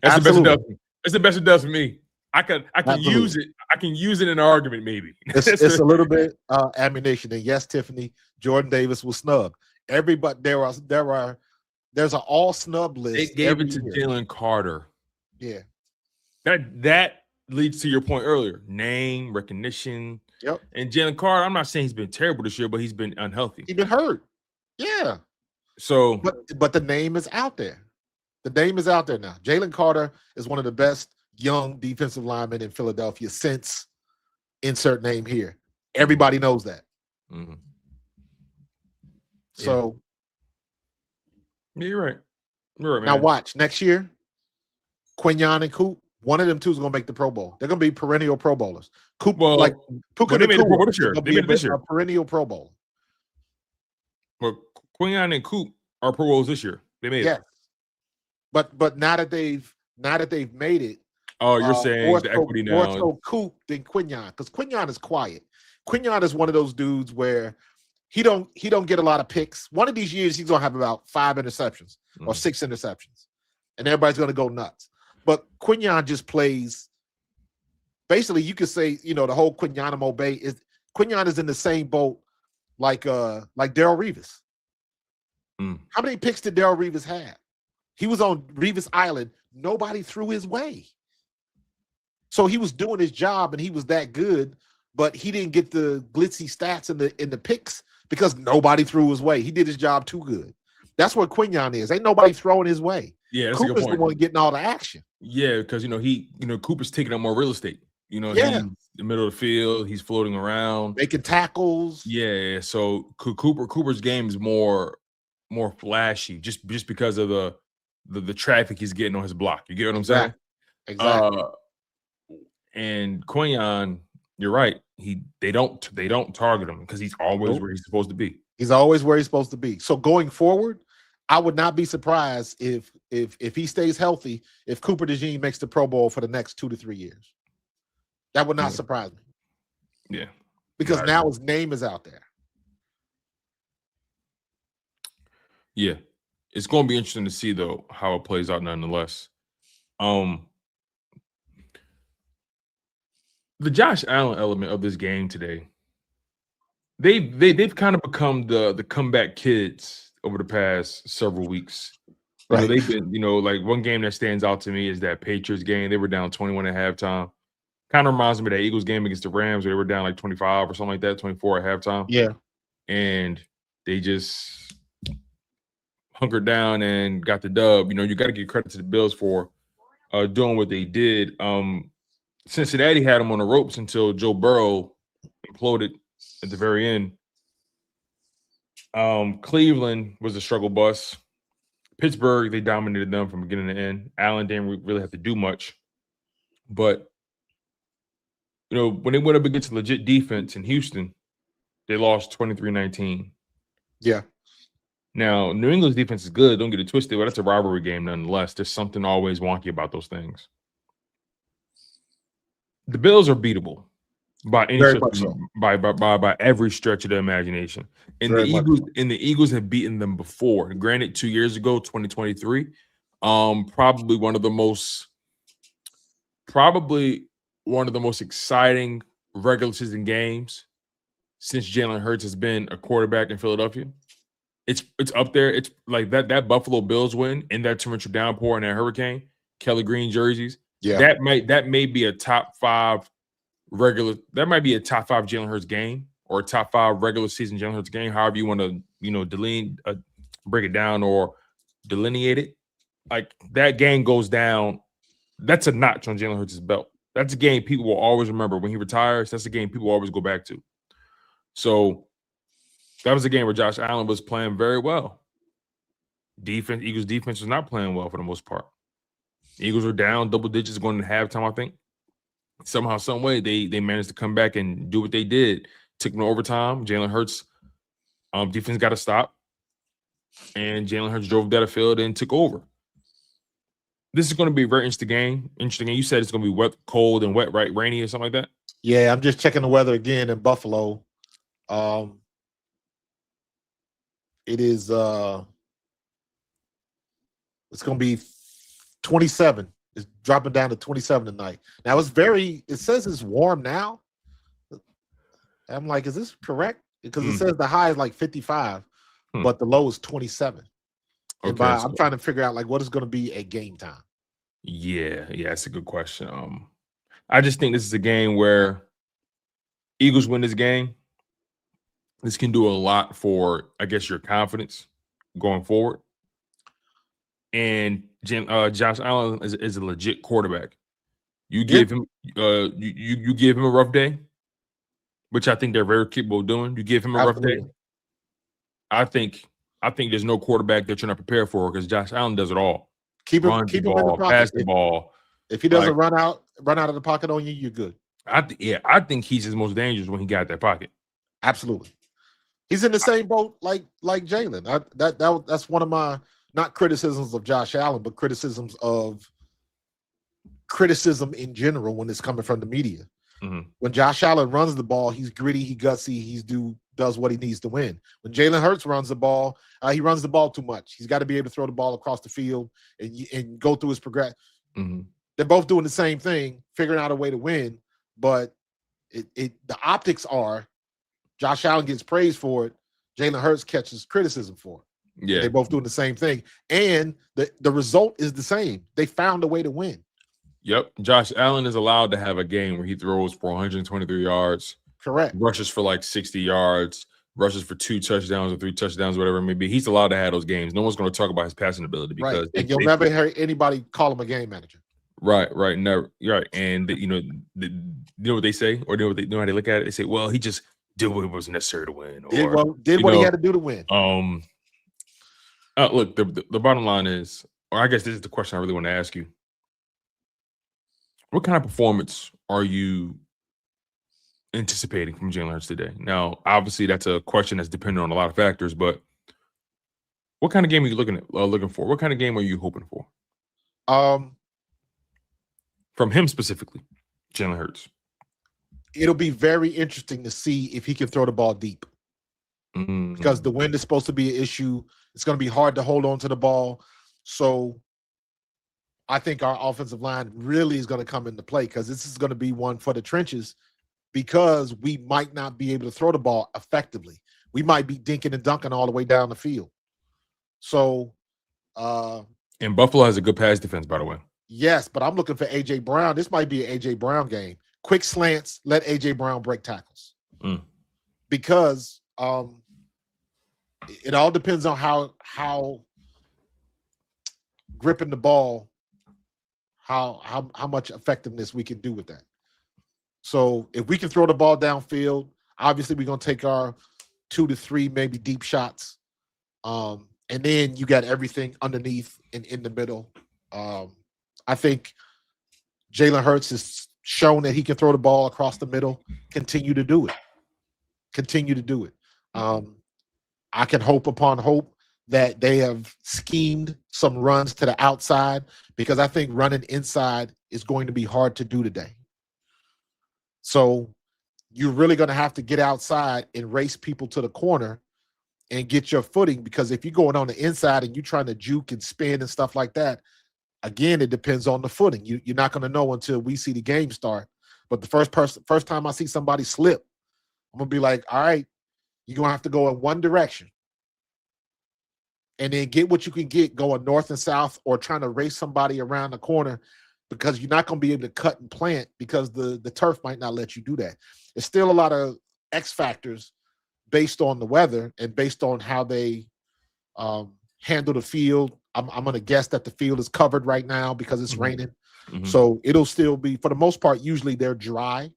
Speaker 3: That's the best it does. That's the best it does for me. I can use it. I can use it in an argument, maybe.
Speaker 2: It's a little bit ammunition. And yes, Tiffany, Jordan Davis was snubbed. Everybody there's an all snub list.
Speaker 3: They gave it to Jalen Carter.
Speaker 2: Yeah.
Speaker 3: That leads to your point earlier. Name, recognition.
Speaker 2: Yep.
Speaker 3: And Jalen Carter, I'm not saying he's been terrible this year, but he's been unhealthy.
Speaker 2: He's been hurt. Yeah.
Speaker 3: So
Speaker 2: but the name is out there. The name is out there now. Jalen Carter is one of the best young defensive linemen in Philadelphia since insert name here. Everybody knows that.
Speaker 3: Mm-hmm.
Speaker 2: So
Speaker 3: yeah, you're right. You're right, man.
Speaker 2: Now watch next year, Quinyon and Coop. One of them two is going to make the Pro Bowl. They're going to be perennial Pro Bowlers. Coop,
Speaker 3: they made the Pro Bowl this year. They made it this year.
Speaker 2: A perennial Pro Bowl.
Speaker 3: Well, Quinyon and Coop are Pro Bowls this year. They made it.
Speaker 2: But now that they've made it.
Speaker 3: Oh, you're saying the equity now.
Speaker 2: More so Coop than Quinyon, because Quinyon is quiet. Quinyon is one of those dudes where he don't get a lot of picks. One of these years he's gonna have about 5 interceptions or 6 interceptions, and everybody's gonna go nuts. But Quinyon just plays. Basically, you could say the whole Quinyon is in the same boat like Darrelle Revis. How many picks did Darrelle Revis have? He was on Revis Island. Nobody threw his way. So he was doing his job and he was that good, but he didn't get the glitzy stats in the picks because nobody threw his way. He did his job too good. That's what Quinyon is. Ain't nobody throwing his way.
Speaker 3: Yeah, that's a good point.
Speaker 2: The one getting all the action.
Speaker 3: Yeah, because Cooper's taking up more real estate. He's in the middle of the field. He's floating around,
Speaker 2: making tackles.
Speaker 3: Yeah, so Cooper's game is more flashy, just because of the traffic he's getting on his block. You get what I'm saying?
Speaker 2: Exactly.
Speaker 3: And Quinyon, you're right. They don't target him because he's always where he's supposed to be.
Speaker 2: He's always where he's supposed to be. So going forward, I would not be surprised if he stays healthy, if Cooper DeJean makes the Pro Bowl for the next 2 to 3 years. That would not surprise me.
Speaker 3: Yeah.
Speaker 2: Because now his name is out there.
Speaker 3: Yeah. It's going to be interesting to see, though, how it plays out nonetheless. The Josh Allen element of this game today, they've kind of become the comeback kids over the past several weeks. Right. They've been, like one game that stands out to me is that Patriots game. They were down 21 at halftime. Kind of reminds me of that Eagles game against the Rams where they were down like 25 or something like that, 24 at halftime.
Speaker 2: Yeah. And
Speaker 3: they just hunkered down and got the dub. You got to give credit to the Bills for doing what they did. Cincinnati had them on the ropes until Joe Burrow imploded at the very end. Cleveland was a struggle bus. Pittsburgh, they dominated them from beginning to end. Allen didn't really have to do much. But, when they went up against a legit defense in Houston, they lost 23-19.
Speaker 2: Yeah.
Speaker 3: Now, New England's defense is good. Don't get it twisted, but that's a rivalry game nonetheless. There's something always wonky about those things. The Bills are beatable by any
Speaker 2: Very
Speaker 3: stretch,
Speaker 2: much so.
Speaker 3: by every stretch of the imagination. And
Speaker 2: Very
Speaker 3: the
Speaker 2: much
Speaker 3: Eagles have beaten them before. Granted, 2 years ago, 2023, probably one of the most exciting regular season games since Jalen Hurts has been a quarterback in Philadelphia. It's up there. It's like that Buffalo Bills win in that torrential downpour and that hurricane, Kelly Green jerseys.
Speaker 2: Yeah.
Speaker 3: That may be a top 5 that might be a top 5 Jalen Hurts game or a top 5 regular season Jalen Hurts game, however you want to, break it down or delineate it. Like that game goes down. That's a notch on Jalen Hurts' belt. That's a game people will always remember when he retires. That's a game people always go back to. So that was a game where Josh Allen was playing very well. Eagles defense was not playing well for the most part. The Eagles were down double digits going into halftime, I think. Somehow, some way, they managed to come back and do what they did. Took them to overtime. Jalen Hurts' defense got to stop. And Jalen Hurts drove down the field and took over. This is going to be a very interesting game. You said it's going to be wet, cold, and wet, right? Rainy or something like that?
Speaker 2: Yeah, I'm just checking the weather again in Buffalo. It is it's going to be 27. It's dropping down to 27 tonight. Now it says it's warm now. I'm like, is this correct? Because it says the high is like 55, but the low is 27. Okay, I'm trying to figure out like what is going to be a game time.
Speaker 3: Yeah, that's a good question. I just think this is a game where Eagles win this game. This can do a lot for, I guess, your confidence going forward. And Josh Allen is a legit quarterback. You give him you give him a rough day, which I think they're very capable of doing. You give him a rough day. I think there's no quarterback that you're not prepared for because Josh Allen does it all.
Speaker 2: Keep him in the pocket.
Speaker 3: Pass the ball.
Speaker 2: If he doesn't run out of the pocket on you, you're good.
Speaker 3: I think he's his most dangerous when he got that pocket.
Speaker 2: Absolutely. He's in the same boat like Jalen. That's one of my not criticisms of Josh Allen, but criticism in general when it's coming from the media. Mm-hmm. When Josh Allen runs the ball, he's gritty, he's gutsy, does what he needs to win. When Jalen Hurts runs the ball, he runs the ball too much. He's got to be able to throw the ball across the field and go through his progression. Mm-hmm. They're both doing the same thing, figuring out a way to win, but the optics are Josh Allen gets praised for it. Jalen Hurts catches criticism for it. Yeah, they're both doing the same thing, and the result is the same. They found a way to win.
Speaker 3: Yep, Josh Allen is allowed to have a game where he throws for 123 yards.
Speaker 2: Correct.
Speaker 3: Rushes for like 60 yards. Rushes for 2 touchdowns or 3 touchdowns, whatever it may be. He's allowed to have those games. No one's going to talk about his passing ability because
Speaker 2: and you'll never hear anybody call him a game manager.
Speaker 3: Right, never. Right, and you know what they say, or know how they look at it. They say, "Well, he just did what was necessary to win." Or
Speaker 2: did what he had to do to win.
Speaker 3: Look, the bottom line is, or I guess this is the question I really want to ask you. What kind of performance are you anticipating from Jalen Hurts today? Now, obviously, that's a question that's dependent on a lot of factors, but what kind of game are you looking for? What kind of game are you hoping for? From him specifically, Jalen Hurts.
Speaker 2: It'll be very interesting to see if he can throw the ball deep. Mm-hmm. Because the wind is supposed to be an issue. It's going to be hard to hold on to the ball. So I think our offensive line really is going to come into play because this is going to be one for the trenches because we might not be able to throw the ball effectively. We might be dinking and dunking all the way down the field. So
Speaker 3: and Buffalo has a good pass defense, by the way.
Speaker 2: Yes, but I'm looking for A.J. Brown. This might be an A.J. Brown game. Quick slants, let A.J. Brown break tackles. Because it all depends on how gripping the ball, how much effectiveness we can do with that. So if we can throw the ball downfield, obviously we're going to take our 2 to 3 maybe deep shots. And then you got everything underneath and in the middle. I think Jalen Hurts has shown that he can throw the ball across the middle. Continue to do it. I can hope upon hope that they have schemed some runs to the outside, because I think running inside is going to be hard to do today. So you're really going to have to get outside and race people to the corner and get your footing, because if you're going on the inside and you're trying to juke and spin and stuff like that, again, it depends on the footing. You're not going to know until we see the game start. But the first time I see somebody slip, I'm going to be like, all right, you're going to have to go in one direction and then get what you can get going north and south, or trying to race somebody around the corner, because you're not going to be able to cut and plant because the turf might not let you do that. There's still a lot of X factors based on the weather and based on how they handle the field. I'm going to guess that the field is covered right now because it's raining. Mm-hmm. So it'll still be, for the most part, usually they're dry.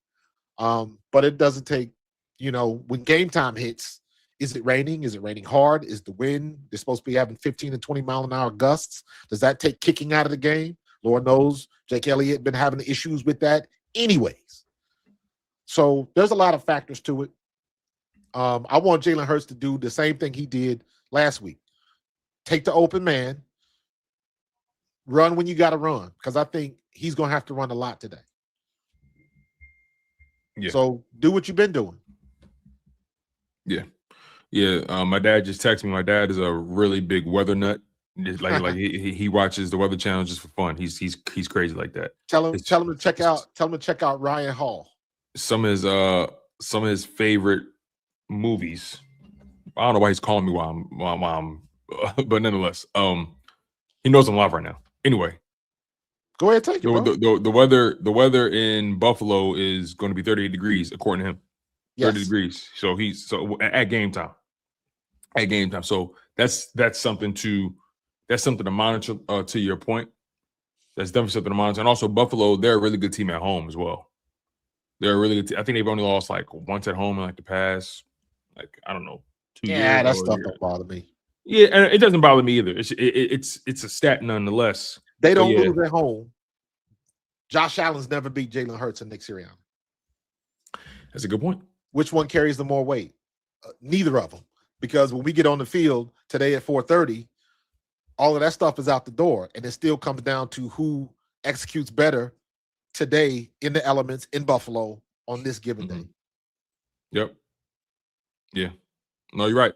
Speaker 2: But it doesn't take, when game time hits, is it raining? Is it raining hard? Is the wind? They're supposed to be having 15 to 20 mile an hour gusts. Does that take kicking out of the game? Lord knows Jake Elliott been having issues with that anyways. So there's a lot of factors to it. I want Jalen Hurts to do the same thing he did last week. Take the open man, run when you got to run, because I think he's going to have to run a lot today. Yeah. So do what you've been doing.
Speaker 3: Yeah. Yeah. My dad just texted me. My dad is a really big weather nut. Like he watches the Weather Channel just for fun. He's crazy like that.
Speaker 2: Tell him to check out Ryan Hall.
Speaker 3: Some of his favorite movies. I don't know why he's calling me while I'm but nonetheless, he knows I'm live right now. Anyway,
Speaker 2: go ahead, take it.
Speaker 3: The weather in Buffalo is going to be 38 degrees according to him. 30 degrees. So he's at game time. At game time. So that's something to monitor. To your point, that's definitely something to monitor. And also Buffalo, they're a really good team at home as well. They're a really good team. I think they've only lost like once at home in like the past, I don't know, 2 years.
Speaker 2: Yeah, that stuff don't bother me.
Speaker 3: Yeah, and it doesn't bother me either. It's a stat nonetheless.
Speaker 2: They don't lose at home. Josh Allen's never beat Jalen Hurts and Nick Sirianni.
Speaker 3: That's a good point.
Speaker 2: Which one carries the more weight? Neither of them. Because when we get on the field today at 4:30, all of that stuff is out the door, and it still comes down to who executes better today in the elements in Buffalo on this given day.
Speaker 3: Yep. Yeah. No, you're right.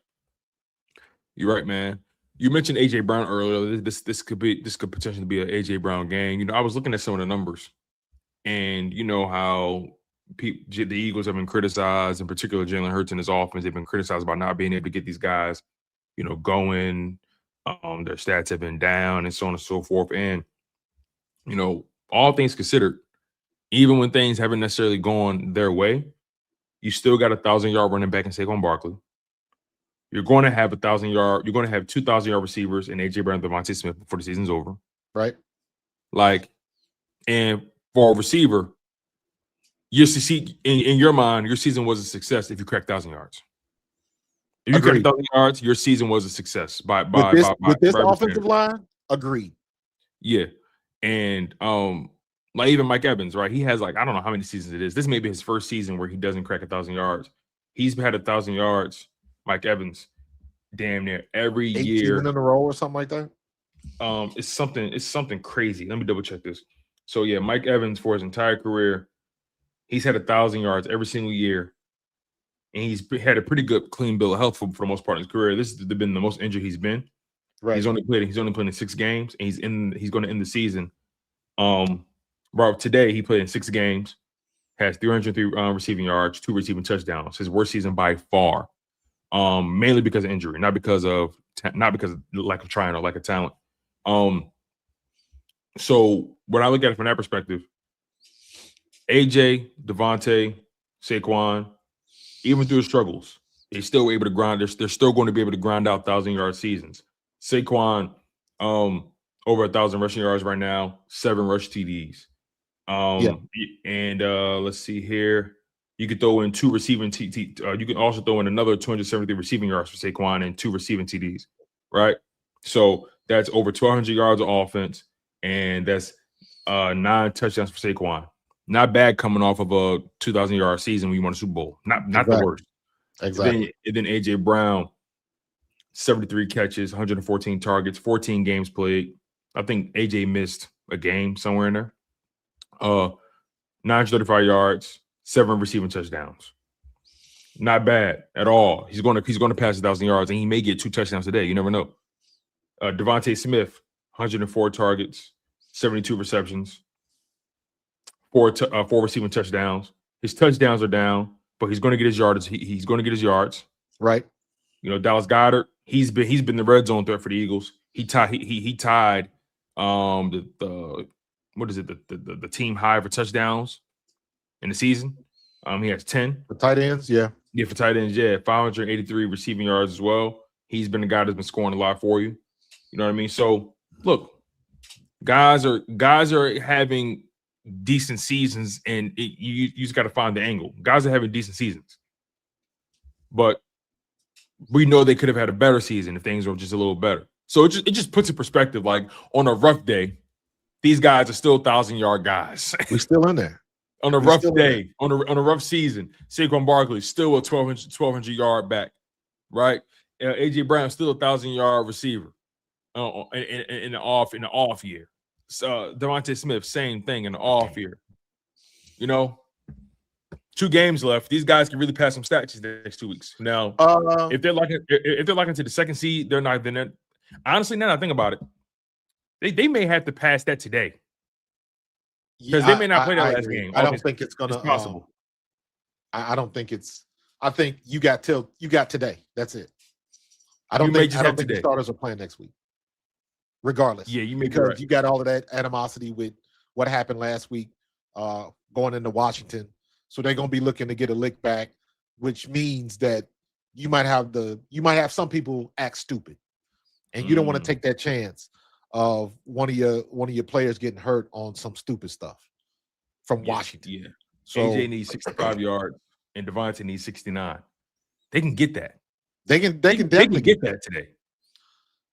Speaker 3: You're right, man. You mentioned AJ Brown earlier. This could potentially be an AJ Brown game. I was looking at some of the numbers, and you know how the Eagles have been criticized, in particular Jalen Hurts and his offense. They've been criticized about not being able to get these guys, going. Their stats have been down, and so on and so forth. And all things considered, even when things haven't necessarily gone their way, you still got a 1,000-yard running back in Saquon Barkley. You're going to have 1,000-yard. You're going to have 2,000-yard receivers in AJ Brown and Devontae Smith before the season's over.
Speaker 2: Right.
Speaker 3: And for a receiver, in your mind, your season was a success if you cracked 1,000 yards. If you cracked 1,000 yards, your season was a success. With this
Speaker 2: offensive line, agreed.
Speaker 3: Yeah, and even Mike Evans, right? He has I don't know how many seasons it is. This may be his first season where he doesn't crack 1,000 yards. He's had 1,000 yards, Mike Evans, damn near every year
Speaker 2: in a row or something like that.
Speaker 3: It's something crazy. Let me double check this. So yeah, Mike Evans for his entire career, he's had 1,000 yards every single year, and he's had a pretty good clean bill of health for the most part in his career. This has been the most injured he's been. Right. He's only played in 6 games, and he's going to end the season. Today he played in 6 games, has 303 receiving yards, 2 receiving touchdowns. His worst season by far. Mainly because of injury, not because of lack of trying or lack of talent. So when I look at it from that perspective, AJ, Devontae, Saquon, even through the struggles, they're still able to grind. They're still going to be able to grind out 1,000-yard seasons. Saquon, over 1,000 rushing yards right now, 7 rush TDs. And let's see here. You could throw in 2 receiving you can also throw in another 273 receiving yards for Saquon and 2 receiving TDs, right? So that's over 1,200 yards of offense, and that's 9 touchdowns for Saquon. Not bad coming off of a 2,000-yard season when you won a Super Bowl. Not the worst.
Speaker 2: Exactly.
Speaker 3: And then AJ Brown, 73 catches, 114 targets, 14 games played. I think AJ missed a game somewhere in there. 935 yards, 7 receiving touchdowns. Not bad at all. He's going to pass 1,000 yards, and he may get 2 touchdowns today. You never know. Devontae Smith, 104 targets, 72 receptions, 4 receiving touchdowns. His touchdowns are down, but he's going to get his yards. He's going to get his yards.
Speaker 2: Right.
Speaker 3: You know, Dallas Goedert, he's been the red zone threat for the Eagles. He tied the team high for touchdowns in the season. He has 10.
Speaker 2: For tight ends, yeah.
Speaker 3: Yeah, for tight ends, yeah. 583 receiving yards as well. He's been the guy that's been scoring a lot for you. You know what I mean? So look, guys are having decent seasons, and you just got to find the angle. Guys are having decent seasons, but we know they could have had a better season if things were just a little better. So it just puts in perspective. Like on a rough day, these guys are still 1,000-yard guys.
Speaker 2: We're still in there.
Speaker 3: On a rough day, on a rough season, Saquon Barkley still a 1,200-yard back, right? AJ Brown still a 1,000-yard receiver in the off year. So Devontae Smith, same thing in the off year. You know, 2 games left. These guys can really pass some stats these next 2 weeks. Now, if they're locking to the second seed, they're not. Then honestly, now that I think about it, they may have to pass that today. Because they may not play that last game.
Speaker 2: I don't think it's gonna.
Speaker 3: It's possible.
Speaker 2: I don't think it's. I think you got today. That's it. I don't think the starters are playing next week. Regardless,
Speaker 3: yeah, you may
Speaker 2: because
Speaker 3: right.
Speaker 2: You got all of that animosity with what happened last week, going into Washington. So they're gonna be looking to get a lick back, which means that you might have some people act stupid, and you don't want to take that chance of one of your players getting hurt on some stupid stuff from Washington.
Speaker 3: Yeah.
Speaker 2: So
Speaker 3: AJ needs 65 yards and Devontae needs 69. They can get that.
Speaker 2: They can definitely
Speaker 3: get that today.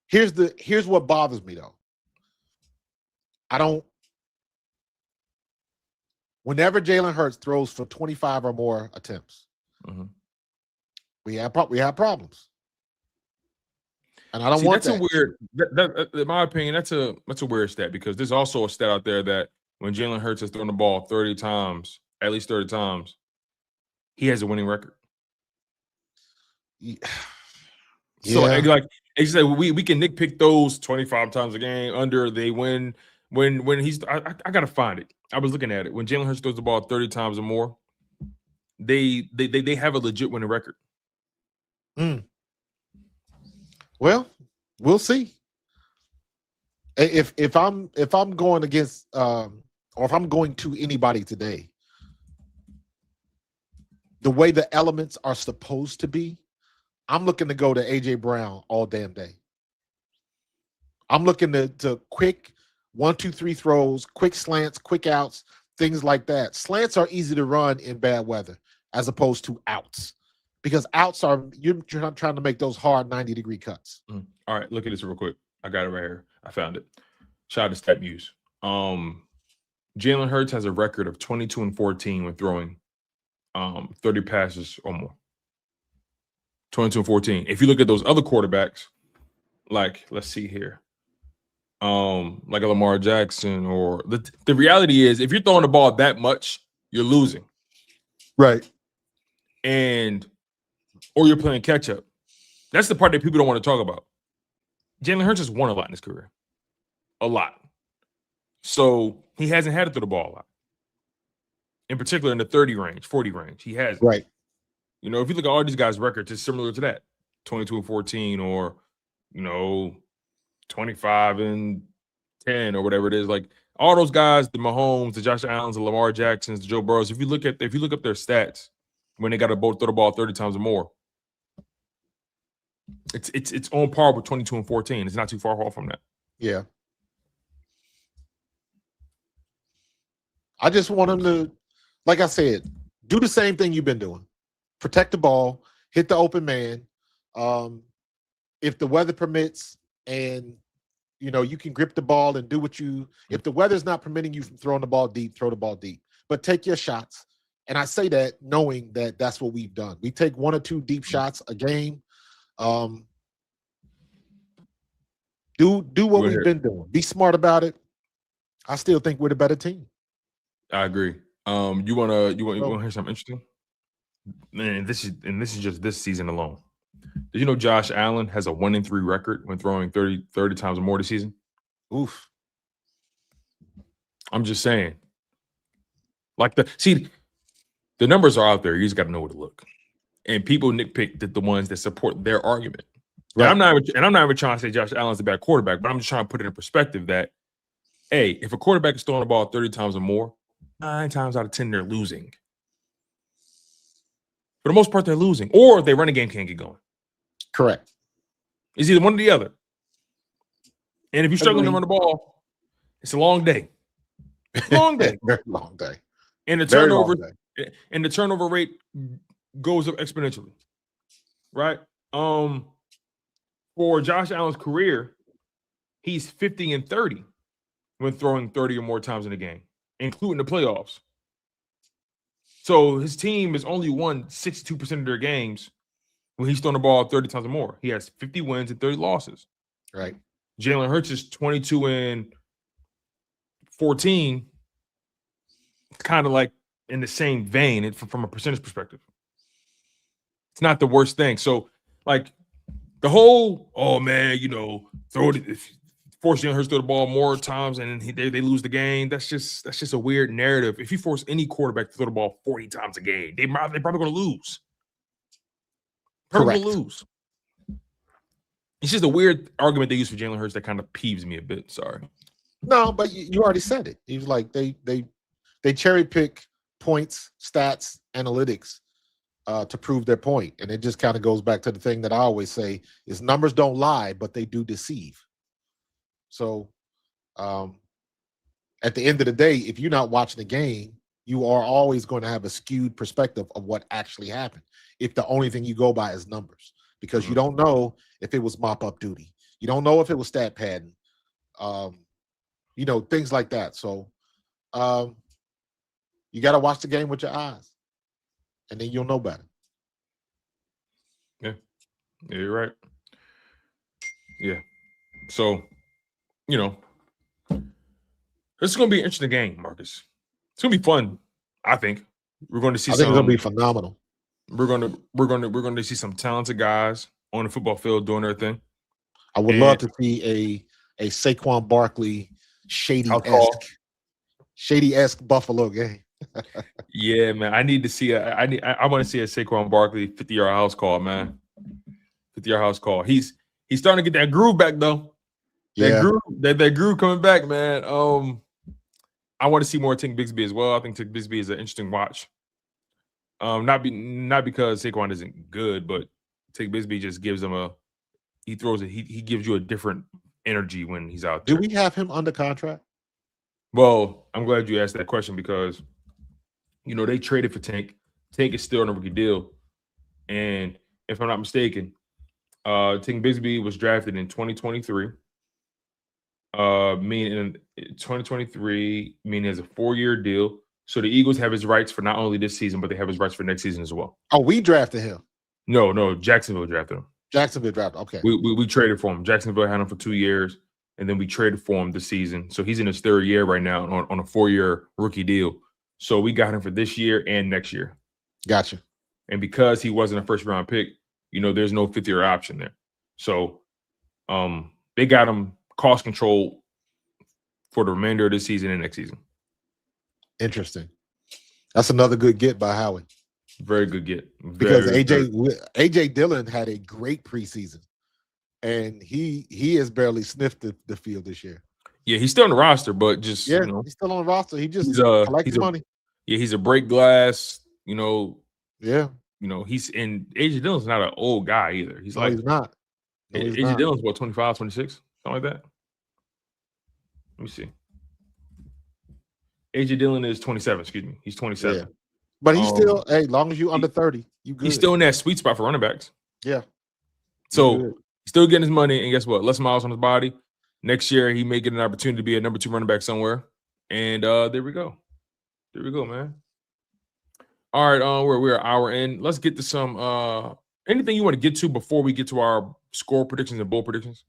Speaker 2: Here's what bothers me though. Whenever Jalen Hurts throws for 25 or more attempts, we have problems. And I don't want
Speaker 3: that's
Speaker 2: that.
Speaker 3: That, in my opinion, that's a weird stat, because there's also a stat out there that when Jalen Hurts has thrown the ball 30 times, at least 30 times, he has a winning record.
Speaker 2: Yeah.
Speaker 3: So like it's like we can nitpick those 25 times a game under they win when he's I gotta find it. I was looking at it when Jalen Hurts throws the ball 30 times or more, they have a legit winning record.
Speaker 2: Well, we'll see. If I'm going against or if I'm going to anybody today, the way the elements are supposed to be, I'm looking to go to AJ Brown all damn day. I'm looking to quick 1, 2, 3 throws, quick slants, quick outs, things like that. Slants are easy to run in bad weather as opposed to outs, because outs you're trying to make those hard 90-degree cuts.
Speaker 3: All right, look at this real quick. I got it right here. I found it. Shout out to StatMuse. Jalen Hurts has a record of 22-14 when throwing 30 passes or more. 22-14. If you look at those other quarterbacks, like let's see here, like a Lamar Jackson, or the reality is, if you're throwing the ball that much, you're losing,
Speaker 2: right?
Speaker 3: Or you're playing catch up. That's the part that people don't want to talk about. Jalen Hurts has won a lot in his career, a lot. So he hasn't had to throw the ball a lot. In particular, in the 30 range, 40 range, he has.
Speaker 2: Right.
Speaker 3: You know, if you look at all these guys' records, it's similar to that, 22-14, or 25-10, or whatever it is. Like all those guys, the Mahomes, the Josh Allens, the Lamar Jacksons, the Joe Burrows. If you look up their stats when they got to throw the ball 30 times or more, it's on par with 22-14. It's not too far off from that.
Speaker 2: Yeah. I just want them to, like I said, do the same thing you've been doing. Protect the ball, hit the open man. If the weather permits and, you can grip the ball and do what if the weather's not permitting you from throwing the ball deep, throw the ball deep. But take your shots. And I say that knowing that that's what we've done. We take 1 or 2 deep shots a game. Do what we've been doing. Be smart about it. I still think we're the better team.
Speaker 3: I agree. You wanna hear something interesting? Man, this is just this season alone. Did you know Josh Allen has a 1-3 record when throwing 30 times or more this season?
Speaker 2: Oof.
Speaker 3: I'm just saying. The numbers are out there. You just got to know where to look. And people nitpick the ones that support their argument. Right. And I'm not even trying to say Josh Allen's a bad quarterback, but I'm just trying to put it in perspective that, hey, if a quarterback is throwing the ball 30 times or more, 9 times out of 10 they're losing. For the most part, they're losing, or their running game can't get going.
Speaker 2: Correct.
Speaker 3: It's either one or the other. And if you're struggling to run the ball, it's a long day. Long day.
Speaker 2: Very long day.
Speaker 3: And the turnover rate goes up exponentially. Right? For Josh Allen's career, he's 50-30 when throwing 30 or more times in a game, including the playoffs. So his team has only won 62% of their games when he's thrown the ball 30 times or more. He has 50 wins and 30 losses.
Speaker 2: Right.
Speaker 3: Jalen Hurts is 22-14, kind of like in the same vein from a percentage perspective. It's not the worst thing. So, like, the whole, oh, man, force Jalen Hurts to throw the ball more times and they lose the game, that's just a weird narrative. If you force any quarterback to throw the ball 40 times a game, they're probably going to lose. Probably going to lose. It's just a weird argument they use for Jalen Hurts that kind of peeves me a bit. Sorry.
Speaker 2: No, but you already said it. He was like they cherry pick points, stats, analytics to prove their point, and it just kind of goes back to the thing that I always say is numbers don't lie, but they do deceive. So, at the end of the day, if you're not watching the game, you are always going to have a skewed perspective of what actually happened. If the only thing you go by is numbers, because you don't know if it was mop-up duty. You don't know if it was stat padding, things like that. So you got to watch the game with your eyes, and then you'll know better.
Speaker 3: Yeah, you're right. Yeah. So, this is going to be an interesting game, Marcus. It's going to be fun, I think. We're going to see
Speaker 2: I think it's going to be phenomenal.
Speaker 3: We're going to see some talented guys on the football field doing their thing.
Speaker 2: I would love to see a Saquon Barkley shady-esque Buffalo game.
Speaker 3: Yeah, man. I need to see I want to see a Saquon Barkley 50-yard house call, man. 50-yard house call. He's starting to get that groove back though. That groove coming back, man. I want to see more Tank Bigsby as well. I think Tank Bigsby is an interesting watch. Not because Saquon isn't good, but Tank Bigsby just gives him he gives you a different energy when he's out there.
Speaker 2: Do we have him under contract?
Speaker 3: Well, I'm glad you asked that question because they traded for Tank. Tank is still on a rookie deal. And if I'm not mistaken, Tank Bigsby was drafted in 2023. Meaning 2023, meaning has a 4-year deal. So the Eagles have his rights for not only this season, but they have his rights for next season as well.
Speaker 2: Oh, we drafted him.
Speaker 3: No, Jacksonville drafted him.
Speaker 2: Jacksonville drafted. Okay.
Speaker 3: We traded for him. Jacksonville had him for 2 years, and then we traded for him this season. So he's in his 3rd year right now on a 4-year rookie deal. So we got him for this year and next year.
Speaker 2: Gotcha. And
Speaker 3: because he wasn't a first-round pick, there's no 5th-year option there. So they got him cost control for the remainder of this season and next season.
Speaker 2: Interesting. That's another good get by Howie.
Speaker 3: Very good get.
Speaker 2: Because AJ Dillon had a great preseason, and he has barely sniffed the field this year.
Speaker 3: Yeah, he's still on the roster, but just
Speaker 2: he's still on the roster. He just collects money.
Speaker 3: Yeah, he's a break glass.
Speaker 2: Yeah.
Speaker 3: He's and AJ Dillon's not an old guy either. He's
Speaker 2: he's not.
Speaker 3: No, AJ Dillon's what 25, 26, something like that. Let me see. AJ Dillon is 27. Excuse me, he's 27.
Speaker 2: Yeah. But he's still, as long as you under 30, you good.
Speaker 3: He's still in that sweet spot for running backs.
Speaker 2: Yeah.
Speaker 3: So he's still getting his money, and guess what? Less miles on his body. Next year, he may get an opportunity to be a number 2 running back somewhere. And there we go. There we go, man. All right, we're an hour in. Let's get to some anything you want to get to before we get to our score predictions and bowl predictions.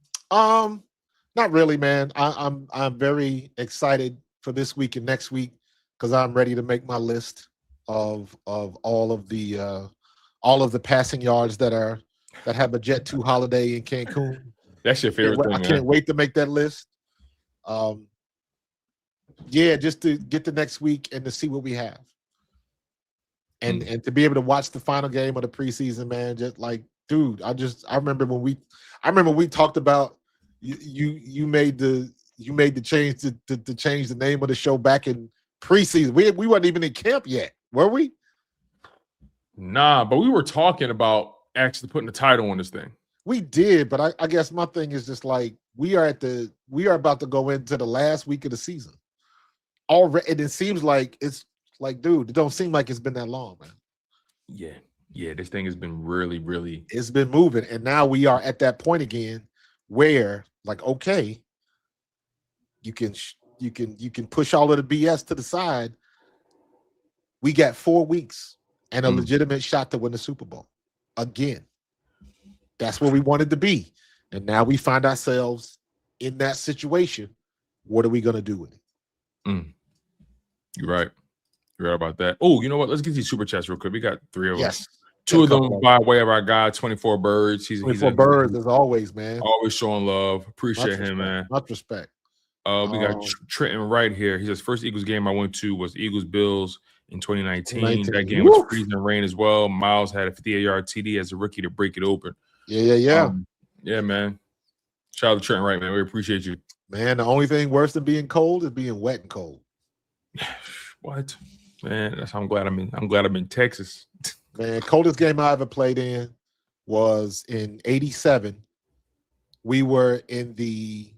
Speaker 2: Not really, man. I'm very excited for this week and next week because I'm ready to make my list of all of the passing yards that have a Jet 2 holiday in Cancun.
Speaker 3: That's your favorite thing,
Speaker 2: I can't wait to make that list. Yeah, just to get to next week and to see what we have. And to be able to watch the final game of the preseason, man, just like, dude, I remember when we talked about you made the change to change the name of the show back in preseason. We weren't even in camp yet, were we?
Speaker 3: Nah, but we were talking about actually putting a title on this thing.
Speaker 2: We did, but I guess my thing is just like we are about to go into the last week of the season already, and it seems like it's like, dude, it don't seem like it's been that long, man.
Speaker 3: Yeah, this thing has been really.
Speaker 2: It's been moving, and now we are at that point again where, like, okay, you can push all of the BS to the side. We got 4 weeks and a legitimate shot to win the Super Bowl again. That's where we wanted to be, and now we find ourselves in that situation. What are we gonna do with it?
Speaker 3: You're right. You're right about that. Oh, you know what? Let's get these super chats real quick. We got 3 of us. 2 of them by way of our guy, 24 Birds. He's
Speaker 2: 24 Birds as always, man.
Speaker 3: Always showing love. Appreciate him, man.
Speaker 2: Much respect.
Speaker 3: We got Trenton right here. He says, first Eagles game I went to was Eagles-Bills in 2019. That game was freezing rain as well. Miles had a 58-yard TD as a rookie to break it open.
Speaker 2: Yeah.
Speaker 3: Yeah, man. Shout out to Trenton Wright, man. We appreciate you.
Speaker 2: Man, the only thing worse than being cold is being wet and cold.
Speaker 3: What? Man, that's how I'm glad I'm in Texas.
Speaker 2: Man, coldest game I ever played in was in '87. We were in the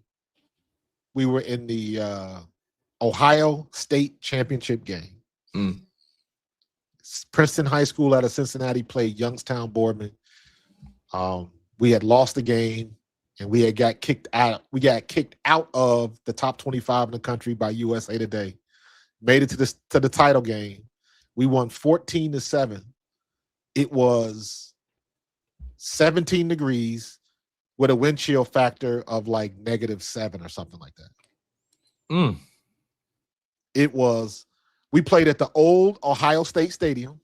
Speaker 2: Ohio State Championship game. Princeton High School out of Cincinnati played Youngstown Boardman. We had lost the game, and we got kicked out. We got kicked out of the top 25 in the country by USA Today. Made it to the title game. We won 14-7. It was 17 degrees with a wind chill factor of like -7 or something like that. We played at the old Ohio State Stadium,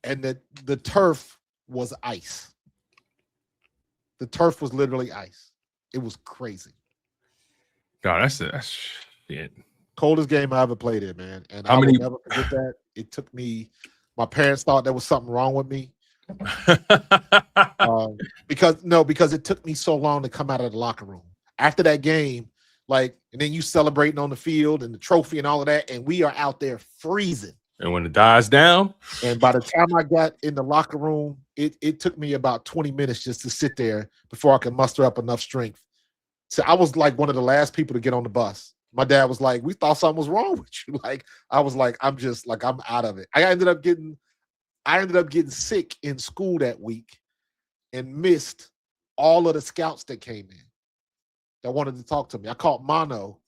Speaker 2: and the turf was ice. The turf was literally ice. It was crazy.
Speaker 3: God, that's it.
Speaker 2: Coldest game I ever played in, man. And I will never forget that. It took me, my parents thought there was something wrong with me. Because it took me so long to come out of the locker room. After that game, and then you celebrating on the field and the trophy and all of that, and we are out there freezing.
Speaker 3: And when it dies down.
Speaker 2: And by the time I got in the locker room, it took me about 20 minutes just to sit there before I could muster up enough strength. So I was like one of the last people to get on the bus. My dad was like, we thought something was wrong with you. I was like, I'm out of it. I ended up getting sick in school that week and missed all of the scouts that came in that wanted to talk to me. I caught mono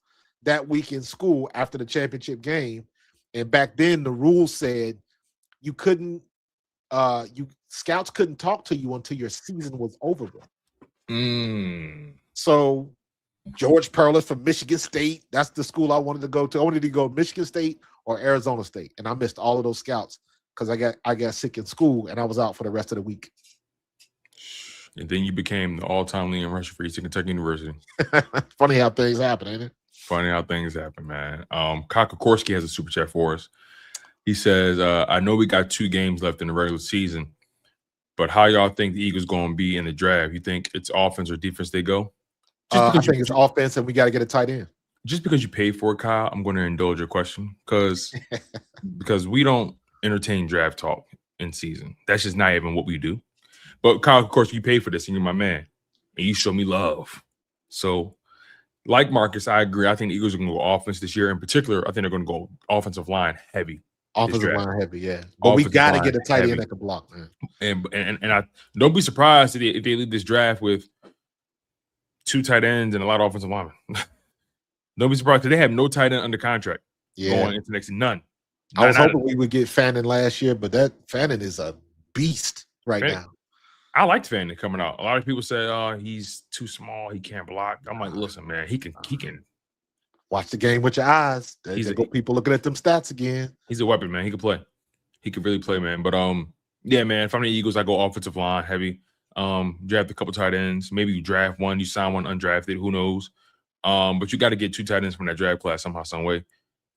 Speaker 2: that week in school after the championship game. And back then the rules said you couldn't, scouts couldn't talk to you until your season was over with. So George Perlis from Michigan State, that's the school I wanted to go to. I wanted to go Michigan State or Arizona State. And I missed all of those scouts because I got sick in school and I was out for the rest of the week.
Speaker 3: And then you became the all-time leading rusher for Eastern Kentucky University.
Speaker 2: Funny how things happen, ain't it?
Speaker 3: Funny how things happen, man. Kokorski has a super chat for us. He says, I know we got 2 games left in the regular season, but how y'all think the Eagles going to be in the draft? You think it's offense or defense they go?
Speaker 2: I think it's offense, and we got to get a tight end.
Speaker 3: Just because you paid for it, Kyle, I'm going to indulge your question because we don't entertain draft talk in season. That's just not even what we do. But Kyle, of course, you paid for this, and you're my man, and you show me love. So, like Marcus, I agree. I think the Eagles are going to go offense this year. In particular, I think they're going to go offensive line heavy.
Speaker 2: Offensive line heavy, yeah. But we got to get a tight end that can block, man.
Speaker 3: And I don't be surprised if they leave this draft with 2 tight ends and a lot of offensive linemen. Don't be surprised because they have no tight end under contract going into next. None.
Speaker 2: I was hoping we would get Fannin last year, but that Fannin is a beast right now.
Speaker 3: I liked Fanning coming out. A lot of people say, he's too small. He can't block. I'm like, listen, man, he can.
Speaker 2: Watch the game with your eyes. There go people looking at them stats again.
Speaker 3: He's a weapon, man. He can play. He can really play, man. But yeah, man. If I'm the Eagles, I go offensive line heavy. Draft a couple tight ends. Maybe you draft one, you sign one undrafted. Who knows? But you got to get 2 tight ends from that draft class somehow, some way,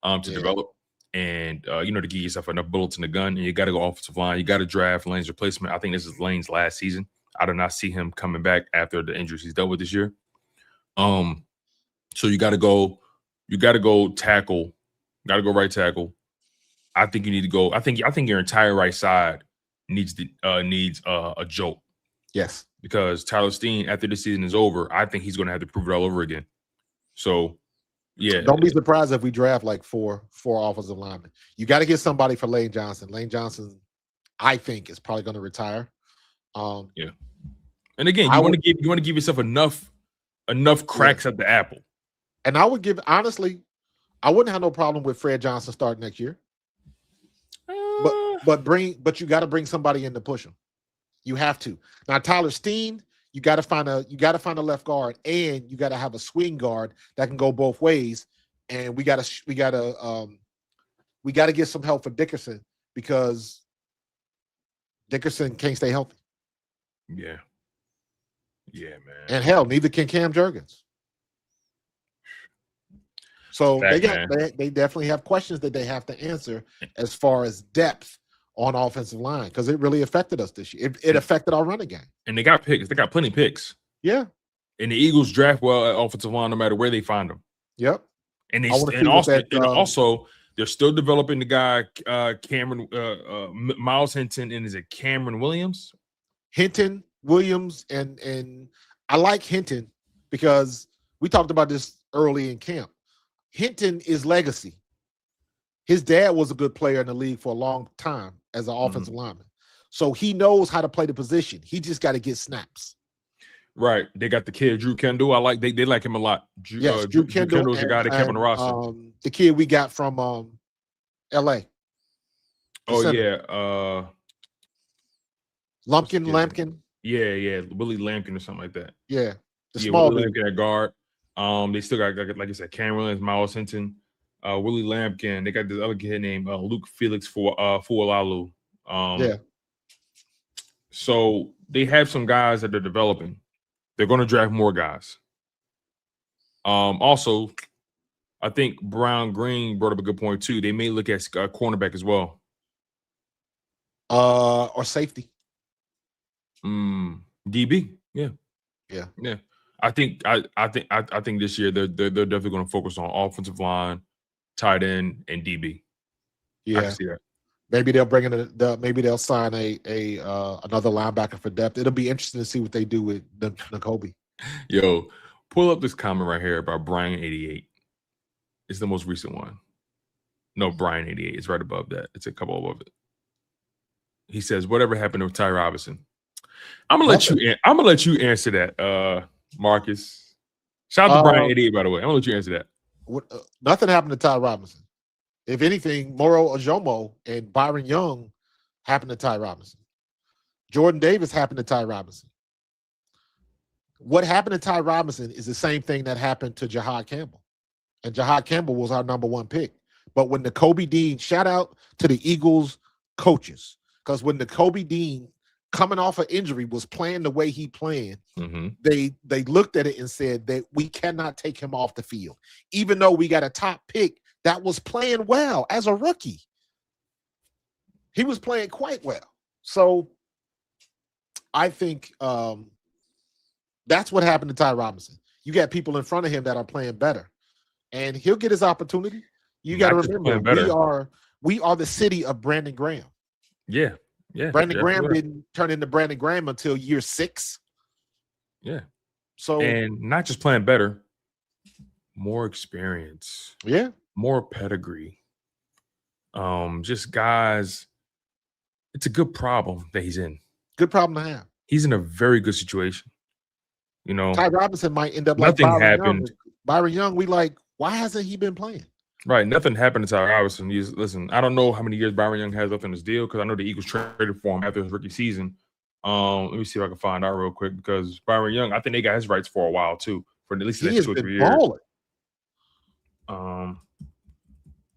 Speaker 3: to develop. And to give yourself enough bullets in the gun, and you got to go offensive line. You got to draft Lane's replacement. I think this is Lane's last season. I do not see him coming back after the injuries he's dealt with this year. So you got to go. You got to go tackle. Got to go right tackle. I think you need to go. I think your entire right side needs a jolt.
Speaker 2: Yes,
Speaker 3: because Tyler Steen, after the season is over, I think he's going to have to prove it all over again. So. Yeah,
Speaker 2: don't be surprised if we draft like four offensive linemen. You got to get somebody for Lane Johnson. Lane Johnson, I think, is probably going to retire.
Speaker 3: Yeah, and again, you want to give yourself enough cracks at the apple.
Speaker 2: And I would honestly, I wouldn't have no problem with Fred Johnson starting next year. But you got to bring somebody in to push him. You have to. Now Tyler Steen. You got to find a left guard, and you got to have a swing guard that can go both ways. And we got to get some help for Dickerson because Dickerson can't stay healthy.
Speaker 3: Yeah, man.
Speaker 2: And hell, neither can Cam Jurgens. So they definitely have questions that they have to answer as far as depth on offensive line because it really affected us this year. It affected our running game. And
Speaker 3: they got picks. They got plenty of picks.
Speaker 2: Yeah.
Speaker 3: And the Eagles draft well at offensive line no matter where they find them.
Speaker 2: Yep.
Speaker 3: And also they're still developing the guy Cameron Miles Hinton, and is it Cameron Williams?
Speaker 2: Hinton, Williams, and I like Hinton because we talked about this early in camp. Hinton is legacy. His dad was a good player in the league for a long time as an offensive lineman. So he knows how to play the position. He just got to get snaps.
Speaker 3: Right. They got the kid, Drew Kendall. They like him a lot.
Speaker 2: Drew Kendall. Drew
Speaker 3: Kendall's the guy that kept on the roster.
Speaker 2: The kid we got from L.A.
Speaker 3: Oh, yeah.
Speaker 2: Lampkin.
Speaker 3: Yeah. Willie Lampkin or something like that.
Speaker 2: Yeah. The small
Speaker 3: Willie Lampkin at guard. They still got, like I said, Cameron Williams, Miles Hinton. Willie Lampkin. They got this other kid named Luke Felix Fualalu. So they have some guys that they're developing. They're going to draft more guys. Also, I think Brown Green brought up a good point too. They may look at cornerback as well,
Speaker 2: or safety.
Speaker 3: DB. Yeah. I think this year they're definitely going to focus on offensive line, tight end, and DB.
Speaker 2: Yeah,
Speaker 3: I can see that.
Speaker 2: Maybe they'll bring in maybe they'll sign another linebacker for depth. It'll be interesting to see what they do with Nakobe.
Speaker 3: Yo, pull up this comment right here about Brian88. It's the most recent one. No, Brian88 is right above that. It's a couple above it. He says, "Whatever happened to Ty Robinson?" I'm gonna let you answer that, Marcus. Shout out to Brian88, by the way. I'm gonna let you answer that.
Speaker 2: Nothing happened to Ty Robinson. If anything, Moro Ojomo and Byron Young happened to Ty Robinson. Jordan Davis happened to Ty Robinson. What happened to Ty Robinson is the same thing that happened to Jahad Campbell. And Jahad Campbell was our #1 pick. But when Nakobe Dean, shout out to the Eagles coaches, because when Nakobe Dean, coming off an injury, was playing the way he played, they looked at it and said that we cannot take him off the field. Even though we got a top pick that was playing well as a rookie. He was playing quite well. So I think that's what happened to Ty Robinson. You got people in front of him that are playing better. And he'll get his opportunity. You got to remember, we are the city of Brandon Graham.
Speaker 3: Yeah.
Speaker 2: Brandon Graham didn't turn into Brandon Graham until year 6.
Speaker 3: Yeah.
Speaker 2: So,
Speaker 3: and not just playing better, more experience.
Speaker 2: Yeah.
Speaker 3: More pedigree. Just guys. It's a good problem that he's in.
Speaker 2: Good problem to have.
Speaker 3: He's in a very good situation. You know,
Speaker 2: Ty Robinson might end up
Speaker 3: nothing
Speaker 2: like Byron
Speaker 3: happened.
Speaker 2: Young. Byron Young, we like, why hasn't he been playing?
Speaker 3: Right. Nothing happened to Ty Robinson. Listen, I don't know how many years Byron Young has left in his deal because I know the Eagles traded for him after his rookie season. Let me see if I can find out real quick because Byron Young, I think they got his rights for a while too, for at least the next 2 or 3 years. Let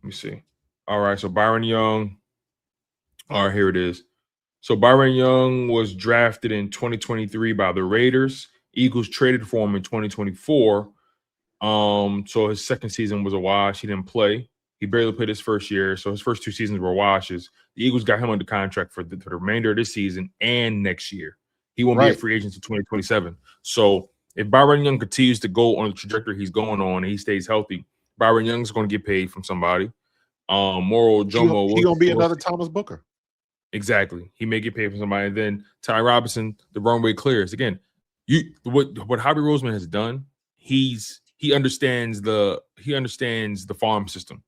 Speaker 3: me see. All right, so Byron Young. All right, here it is. So Byron Young was drafted in 2023 by the Raiders. Eagles traded for him in 2024. So his second season was a wash. He didn't play. He barely played his first year. So his first 2 seasons were washes. The Eagles got him under contract for the remainder of this season and next year. He won't be a free agent until 2027. So if Byron Young continues to go on the trajectory he's going on and he stays healthy, Byron Young's going to get paid from somebody. Moro Jomo.
Speaker 2: He's going to be another Thomas Booker.
Speaker 3: Exactly. He may get paid from somebody. And then Ty Robinson, the runway clears. Again, what Howie Roseman has done, he understands the farm system.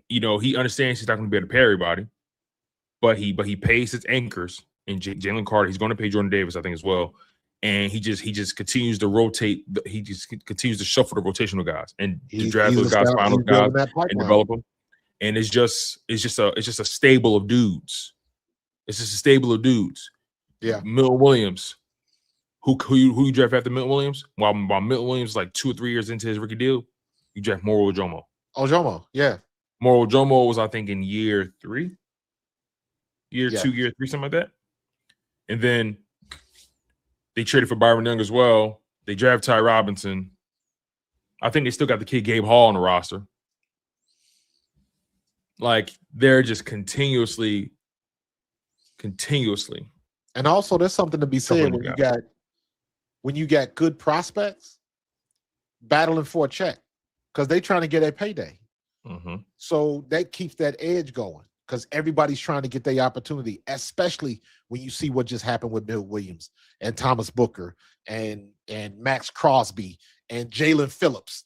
Speaker 3: You know, he understands he's not going to be able to pay everybody, but he pays his anchors. And Jalen Carter, he's going to pay Jordan Davis, I think, as well. And he just continues to rotate. He just continues to shuffle the rotational guys and to draft those guys, find those guys, and develop them. And it's just a stable of dudes. It's just a stable of dudes.
Speaker 2: Yeah,
Speaker 3: Milton Williams, who you draft after Milton Williams? While Milton Williams is like 2 or 3 years into his rookie deal, you draft Moro Ojomo.
Speaker 2: Ojomo, yeah.
Speaker 3: Moro Ojomo was, I think, in year 3, year 2, year 3, something like that. And then they traded for Byron Young as well. They drafted Ty Robinson. I think they still got the kid Gabe Hall on the roster. Like, they're just continuously.
Speaker 2: And also, there's something to be said when you got good prospects battling for a check because they trying to get a payday.
Speaker 3: Mm-hmm.
Speaker 2: So that keeps that edge going because everybody's trying to get their opportunity, especially when you see what just happened with Bill Williams and Thomas Booker and Max Crosby and Jalen Phillips.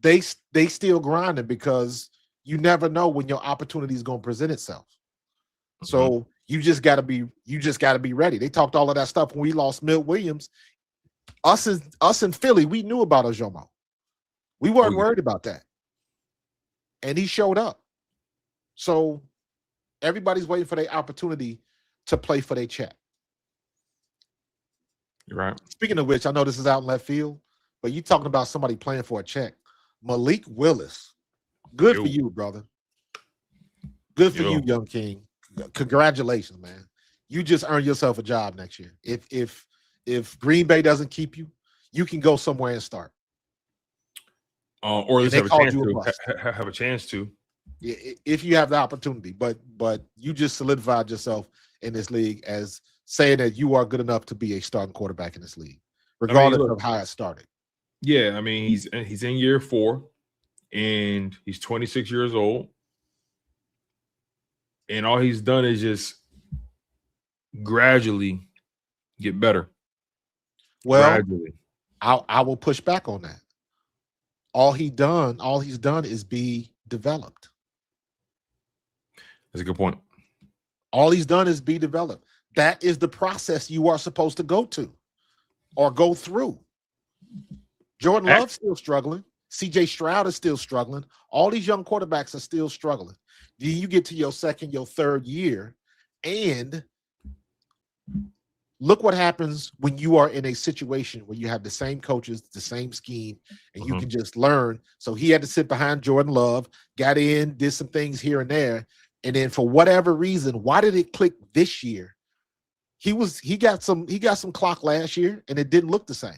Speaker 2: They still grinding because you never know when your opportunity is going to present itself. Mm-hmm. So you just got to be ready. They talked all of that stuff when we lost Milt Williams. Us in Philly, we knew about Ojomo. We weren't worried about that. And he showed up. So everybody's waiting for their opportunity to play for their check.
Speaker 3: You're right.
Speaker 2: Speaking of which, I know this is out in left field, but you talking about somebody playing for a check. Malik Willis. Good for you, brother. Good for you, young king. Congratulations, man. You just earned yourself a job next year. If Green Bay doesn't keep you, you can go somewhere and start.
Speaker 3: Or at least have a chance to.
Speaker 2: Yeah, if you have the opportunity. But you just solidified yourself in this league as saying that you are good enough to be a starting quarterback in this league, regardless of how it started.
Speaker 3: Yeah, I mean, he's in year 4, and he's 26 years old. And all he's done is just gradually get better.
Speaker 2: Well,
Speaker 3: gradually.
Speaker 2: I will push back on that. All he's done is be developed.
Speaker 3: That's a good point.
Speaker 2: All he's done is be developed. That is the process you are supposed to go to or go through. Jordan Love's still struggling. CJ Stroud is still struggling. All these young quarterbacks are still struggling. Then you get to your second, your third year, and look what happens when you are in a situation where you have the same coaches, the same scheme, and you can just learn. So he had to sit behind Jordan Love, got in, did some things here and there, and then for whatever reason, why did it click this year? He got some clock last year, and it didn't look the same.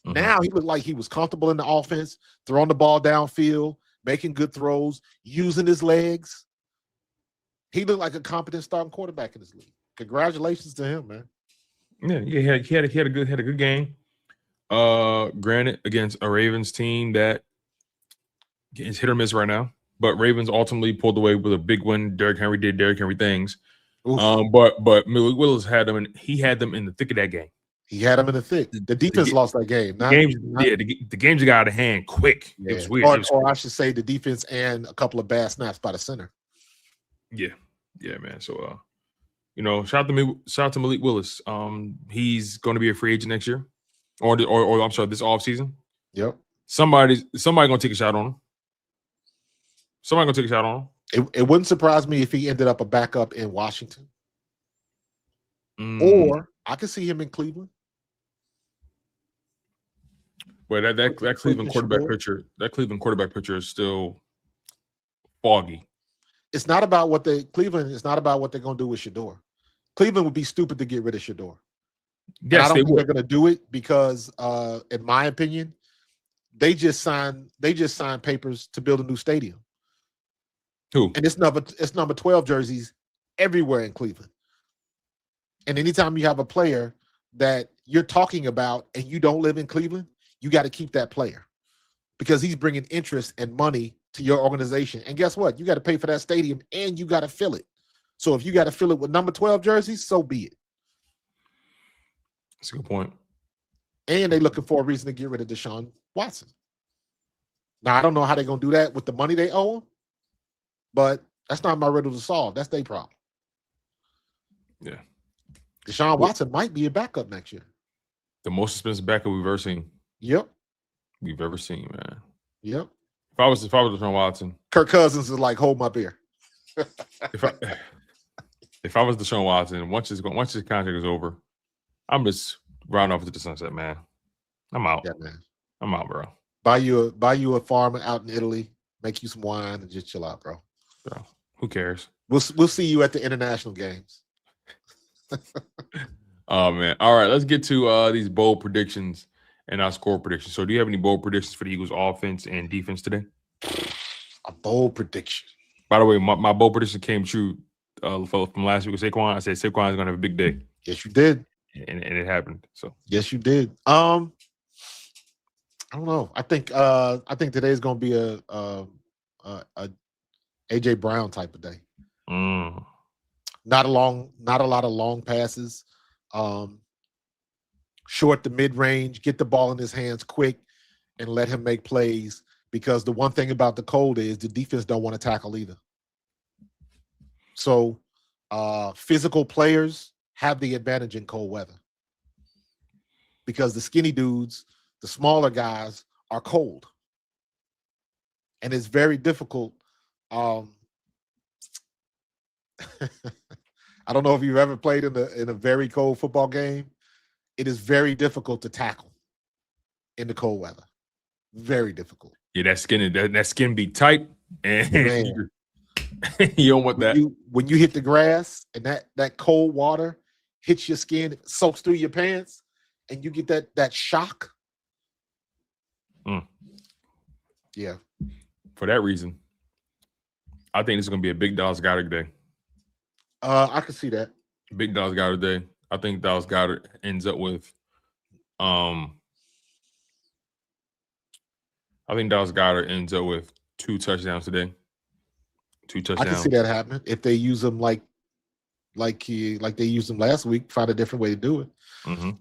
Speaker 2: Mm-hmm. Now he looked like he was comfortable in the offense, throwing the ball downfield, making good throws, using his legs. He looked like a competent starting quarterback in this league. Congratulations to him, man.
Speaker 3: Yeah, he had a good game. Granted, against a Ravens team that is hit or miss right now, but Ravens ultimately pulled away with a big win. Derrick Henry did Derrick Henry things. But Malik Willis had them, and he had them in the thick of that game.
Speaker 2: He had them in the thick. The defense lost that game.
Speaker 3: The games got out of hand quick. Yeah. It was weird.
Speaker 2: Or I should say the defense and a couple of bad snaps by the center.
Speaker 3: Yeah, man. So, shout out to Malik Willis. He's going to be a free agent next year, or I'm sorry, this offseason.
Speaker 2: Yep.
Speaker 3: Somebody going to take a shot on him.
Speaker 2: It wouldn't surprise me if he ended up a backup in Washington. Or I can see him in Cleveland.
Speaker 3: Well, that Cleveland quarterback picture is still foggy.
Speaker 2: It's not about what Cleveland. It's not about what they're going to do with Shador. Cleveland would be stupid to get rid of Shador.
Speaker 3: Yes,
Speaker 2: I don't think
Speaker 3: would.
Speaker 2: they're going to do it because, in my opinion, they just signed papers to build a new stadium.
Speaker 3: Who?
Speaker 2: And it's number 12 jerseys everywhere in Cleveland. And anytime you have a player that you're talking about and you don't live in Cleveland, you got to keep that player because he's bringing interest and money to your organization. And guess what? You got to pay for that stadium and you got to fill it. So if you got to fill it with number 12 jerseys, so be it.
Speaker 3: That's a good point.
Speaker 2: And they're looking for a reason to get rid of Deshaun Watson. Now, I don't know how they're going to do that with the money they owe him, but that's not my riddle to solve. That's their problem.
Speaker 3: Yeah.
Speaker 2: Deshaun Watson might be a backup next year.
Speaker 3: The most expensive backup we've ever seen.
Speaker 2: Yep.
Speaker 3: We've ever seen, man.
Speaker 2: Yep.
Speaker 3: If I was Deshaun Watson,
Speaker 2: Kirk Cousins is like, hold my beer.
Speaker 3: if I was Deshaun Watson, once his contract is over, I'm just riding off into the sunset, man. I'm out.
Speaker 2: Yeah, man.
Speaker 3: I'm out, bro.
Speaker 2: Buy you a farm out in Italy, make you some wine, and just chill out, bro.
Speaker 3: Bro, who cares?
Speaker 2: We'll see you at the international games.
Speaker 3: Oh man! All right, let's get to these bold predictions and our score predictions. So, do you have any bold predictions for the Eagles' offense and defense today?
Speaker 2: A bold prediction.
Speaker 3: By the way, my bold prediction came true from last week with Saquon. I said Saquon is going to have a big day.
Speaker 2: Yes, you did,
Speaker 3: and it happened. So
Speaker 2: yes, you did. I don't know. I think today's going to be a AJ Brown type of day. Not a lot of long passes. Short to mid range, get the ball in his hands quick, and let him make plays. Because the one thing about the cold is the defense don't want to tackle either. So, physical players have the advantage in cold weather because the skinny dudes, the smaller guys, are cold, and it's very difficult. I don't know if you've ever played in a very cold football game. It is very difficult to tackle in the cold weather. Very difficult.
Speaker 3: Yeah, that skin be tight, and you don't want that.
Speaker 2: When you hit the grass and that cold water hits your skin, it soaks through your pants, and you get that shock. Yeah.
Speaker 3: For that reason, I think this is going to be a big Dallas Goedert day.
Speaker 2: I can see that.
Speaker 3: Big Dallas Goedert day. I think Dallas Goedert ends up with I think Dallas Goedert ends up with 2 touchdowns today. 2 touchdowns.
Speaker 2: I can see that happening if they use them like they used them last week. Find a different way to do it.
Speaker 3: Mm-hmm.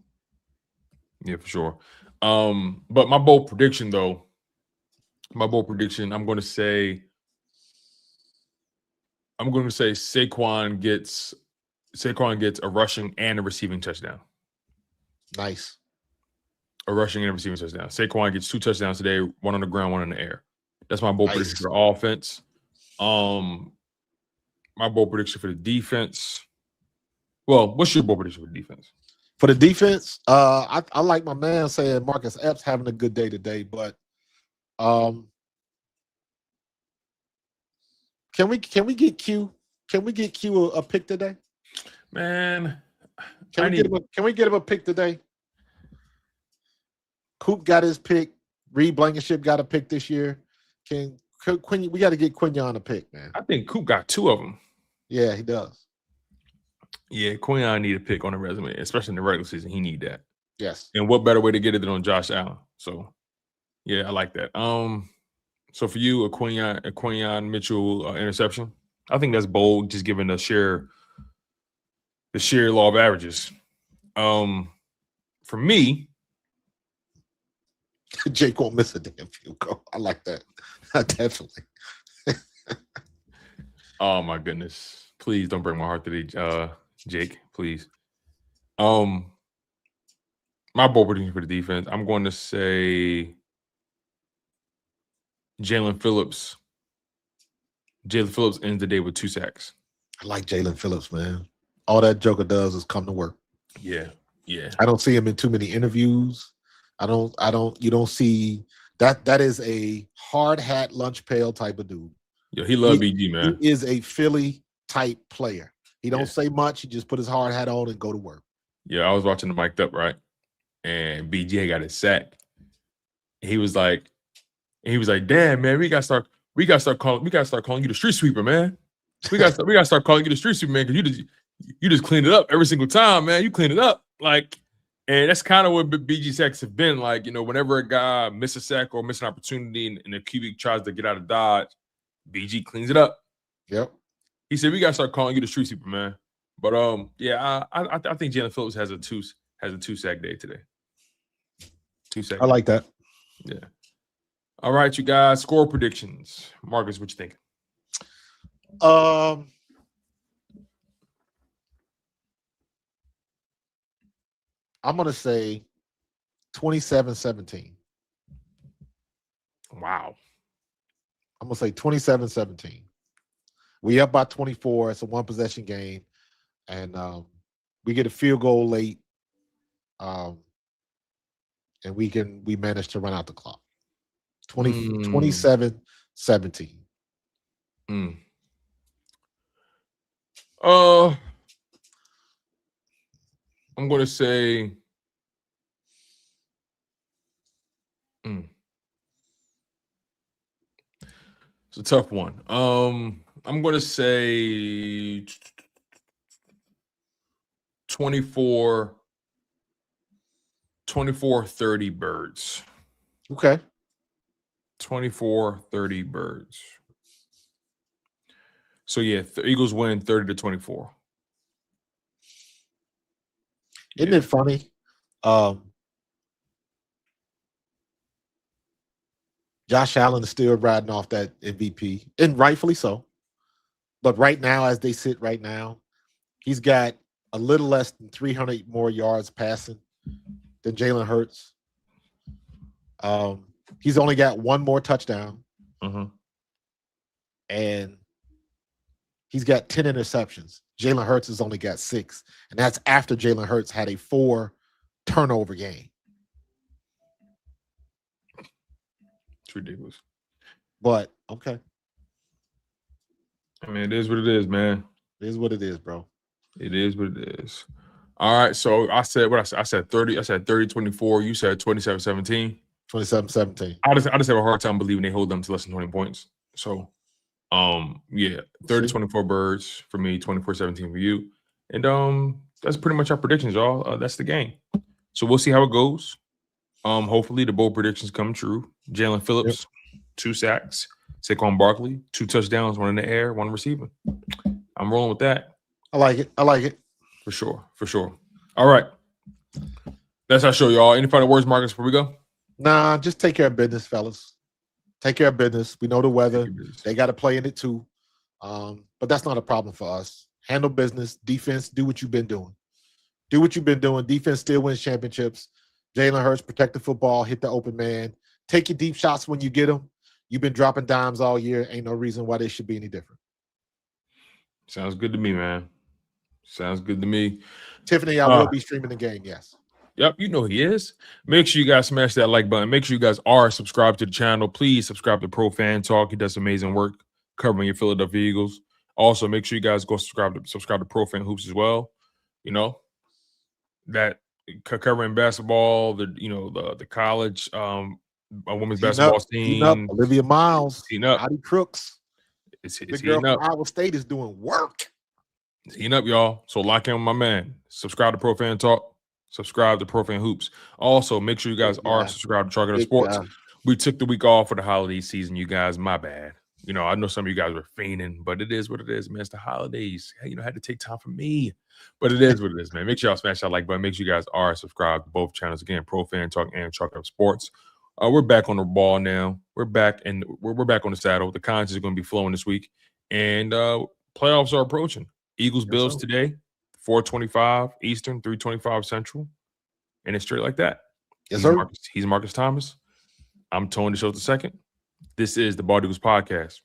Speaker 3: Yeah, for sure. But my bold prediction, I'm going to say Saquon gets a rushing and a receiving touchdown.
Speaker 2: Nice.
Speaker 3: A rushing and a receiving touchdown. Saquon gets 2 touchdowns today, 1 on the ground, 1 in the air. That's my bold prediction for the offense. My bold prediction for the defense. Well, what's your bold prediction for the defense?
Speaker 2: For the defense, I like my man saying Marcus Epps having a good day today, but can we get Q? Can we get Q a pick today?
Speaker 3: Man,
Speaker 2: can we get him a pick today? Coop got his pick. Reed Blankenship got a pick this year. We got to get Quinyon a pick, man.
Speaker 3: I think Coop got 2 of them.
Speaker 2: Yeah, he does.
Speaker 3: Yeah, Quinyon need a pick on the resume, especially in the regular season. He need that.
Speaker 2: Yes.
Speaker 3: And what better way to get it than on Josh Allen? So, yeah, I like that. So for you, a Quinyon Mitchell interception, I think that's bold, just given the sheer law of averages. For me,
Speaker 2: Jake won't miss a damn field goal. I like that. Definitely.
Speaker 3: Oh my goodness! Please don't break my heart today, Jake. Please. My bold prediction for the defense, I'm going to say Jalen Phillips. Jalen Phillips ends the day with 2 sacks.
Speaker 2: I like Jalen Phillips, man. All that Joker does is come to work.
Speaker 3: Yeah, Yeah.
Speaker 2: I don't see him in too many interviews. You don't see that. That is a hard hat, lunch pail type of dude.
Speaker 3: Yo, he love BG, man.
Speaker 2: He is a Philly type player. He don't say much. He just put his hard hat on and go to work.
Speaker 3: Yeah, I was watching the mic'd up, right? And BG got his sack. He was like, damn, man, we gotta start calling you the street sweeper, man. We gotta start calling you the street sweeper, man, because you just clean it up every single time, man. You clean it up. Like, and that's kind of what BG sacks have been. Like, you know, whenever a guy misses a sack or misses an opportunity and the QB tries to get out of dodge, BG cleans it up.
Speaker 2: Yep.
Speaker 3: He said, we gotta start calling you the street sweeper, man. But yeah, I think Jalen Phillips has a two sack day today. 2 sack.
Speaker 2: I like that.
Speaker 3: Yeah. All right, you guys. Score predictions. Marcus, what you think?
Speaker 2: I'm gonna say 27-17.
Speaker 3: Wow.
Speaker 2: I'm gonna say 27-17. We up by 24. It's a one possession game, and we get a field goal late, and we manage to run out the clock. 27-17.
Speaker 3: I'm going to say it's a tough one. I'm going to say 24-30 birds.
Speaker 2: Okay.
Speaker 3: 24-30 birds. So yeah, the Eagles win 30-24.
Speaker 2: Isn't it funny? Josh Allen is still riding off that MVP, and rightfully so. But right now, as they sit right now, he's got a little less than 300 more yards passing than Jalen Hurts. He's only got one more touchdown. And he's got 10 interceptions. Jalen Hurts has only got 6. And that's after Jalen Hurts had a 4-turnover game.
Speaker 3: It's ridiculous.
Speaker 2: But, okay.
Speaker 3: I mean, it is what it is, man.
Speaker 2: It is what it is, bro.
Speaker 3: It is what it is. All right, so I said 30. I said 30-24. You said 27-17.
Speaker 2: 27-17.
Speaker 3: I just have a hard time believing they hold them to less than 20 points. So, yeah, 30-24 birds for me, 24-17 for you. And that's pretty much our predictions, y'all. That's the game. So we'll see how it goes. Hopefully the bold predictions come true. Jalen Phillips, 2 sacks. Saquon Barkley, 2 touchdowns, 1 in the air, 1 receiving. I'm rolling with that.
Speaker 2: I like it.
Speaker 3: For sure. All right. That's our show, y'all. Any final words, Marcus, before we go?
Speaker 2: Nah, just take care of business, fellas. Take care of business. We know the weather. They got to play in it too. But that's not a problem for us. Handle business. Defense, do what you've been doing. Defense still wins championships. Jalen Hurts, protect the football, hit the open man. Take your deep shots when you get them. You've been dropping dimes all year. Ain't no reason why they should be any different.
Speaker 3: Sounds good to me, man. Sounds good to me.
Speaker 2: Tiffany, I will be streaming the game, yes.
Speaker 3: Yep, you know he is. Make sure you guys smash that like button. Make sure you guys are subscribed to the channel. Please subscribe to Pro Fan Talk. He does amazing work covering your Philadelphia Eagles. Also, make sure you guys go subscribe to Pro Fan Hoops as well. You know, that covering basketball, the college women's basketball team.
Speaker 2: Olivia Miles,
Speaker 3: Adi
Speaker 2: Crooks.
Speaker 3: It's
Speaker 2: the girl
Speaker 3: up.
Speaker 2: from Iowa State is doing work.
Speaker 3: It's heating up, y'all. So lock in with my man. Subscribe to Pro Fan Talk. Subscribe to Pro Fan Hoops. Also, make sure you guys are subscribed to Chalk It Up Sports. We took the week off for the holiday season, you guys. My bad. You know, I know some of you guys were fiending, but it is what it is, man. It's the holidays. Hey, had to take time for me. But it is what it is, man. Make sure y'all smash that like button. Make sure you guys are subscribed to both channels. Again, Pro Fan Talk and Chalk It Up Sports. We're back on the ball now. We're back and we're back on the saddle. The content is going to be flowing this week. And playoffs are approaching. Eagles Bills today, 4:25 Eastern, 3:25 Central. And it's straight like that.
Speaker 2: Yes, sir.
Speaker 3: He's Markus Thomas. I'm Tony DeShields II. This is the Bald Eagles Podcast.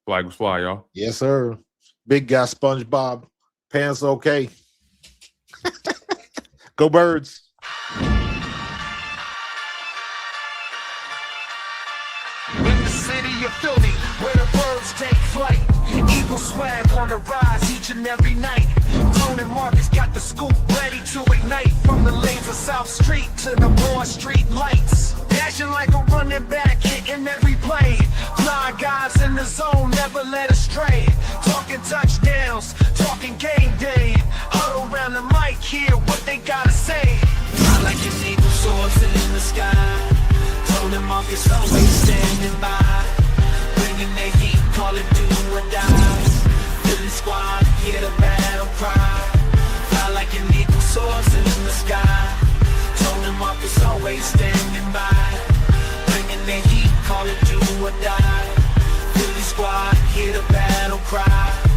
Speaker 3: Flag was fly, y'all.
Speaker 2: Yes, sir. Big guy SpongeBob. Pants okay. Go Birds.
Speaker 1: In the city of Philly, where the birds take flight, Eagle swag on the rise each and every night. Tone and Markus got the scoop ready to ignite. From the lanes of South Street to the Broad Street lights, dashing like a running back, hitting every play. Fly guys in the zone, never led astray. Talking touchdowns, talking game day. Huddle around the mic, hear what they gotta say. I like an eagle soaring in the sky. Tone and Markus always standing by, bringing their heat, call it do or die. Philly squad, hear the battle cry. Fly like an eagle soaring in the sky. Tone and Markus always standing by, bringing their heat, call it do or die. Philly squad, hear the battle cry.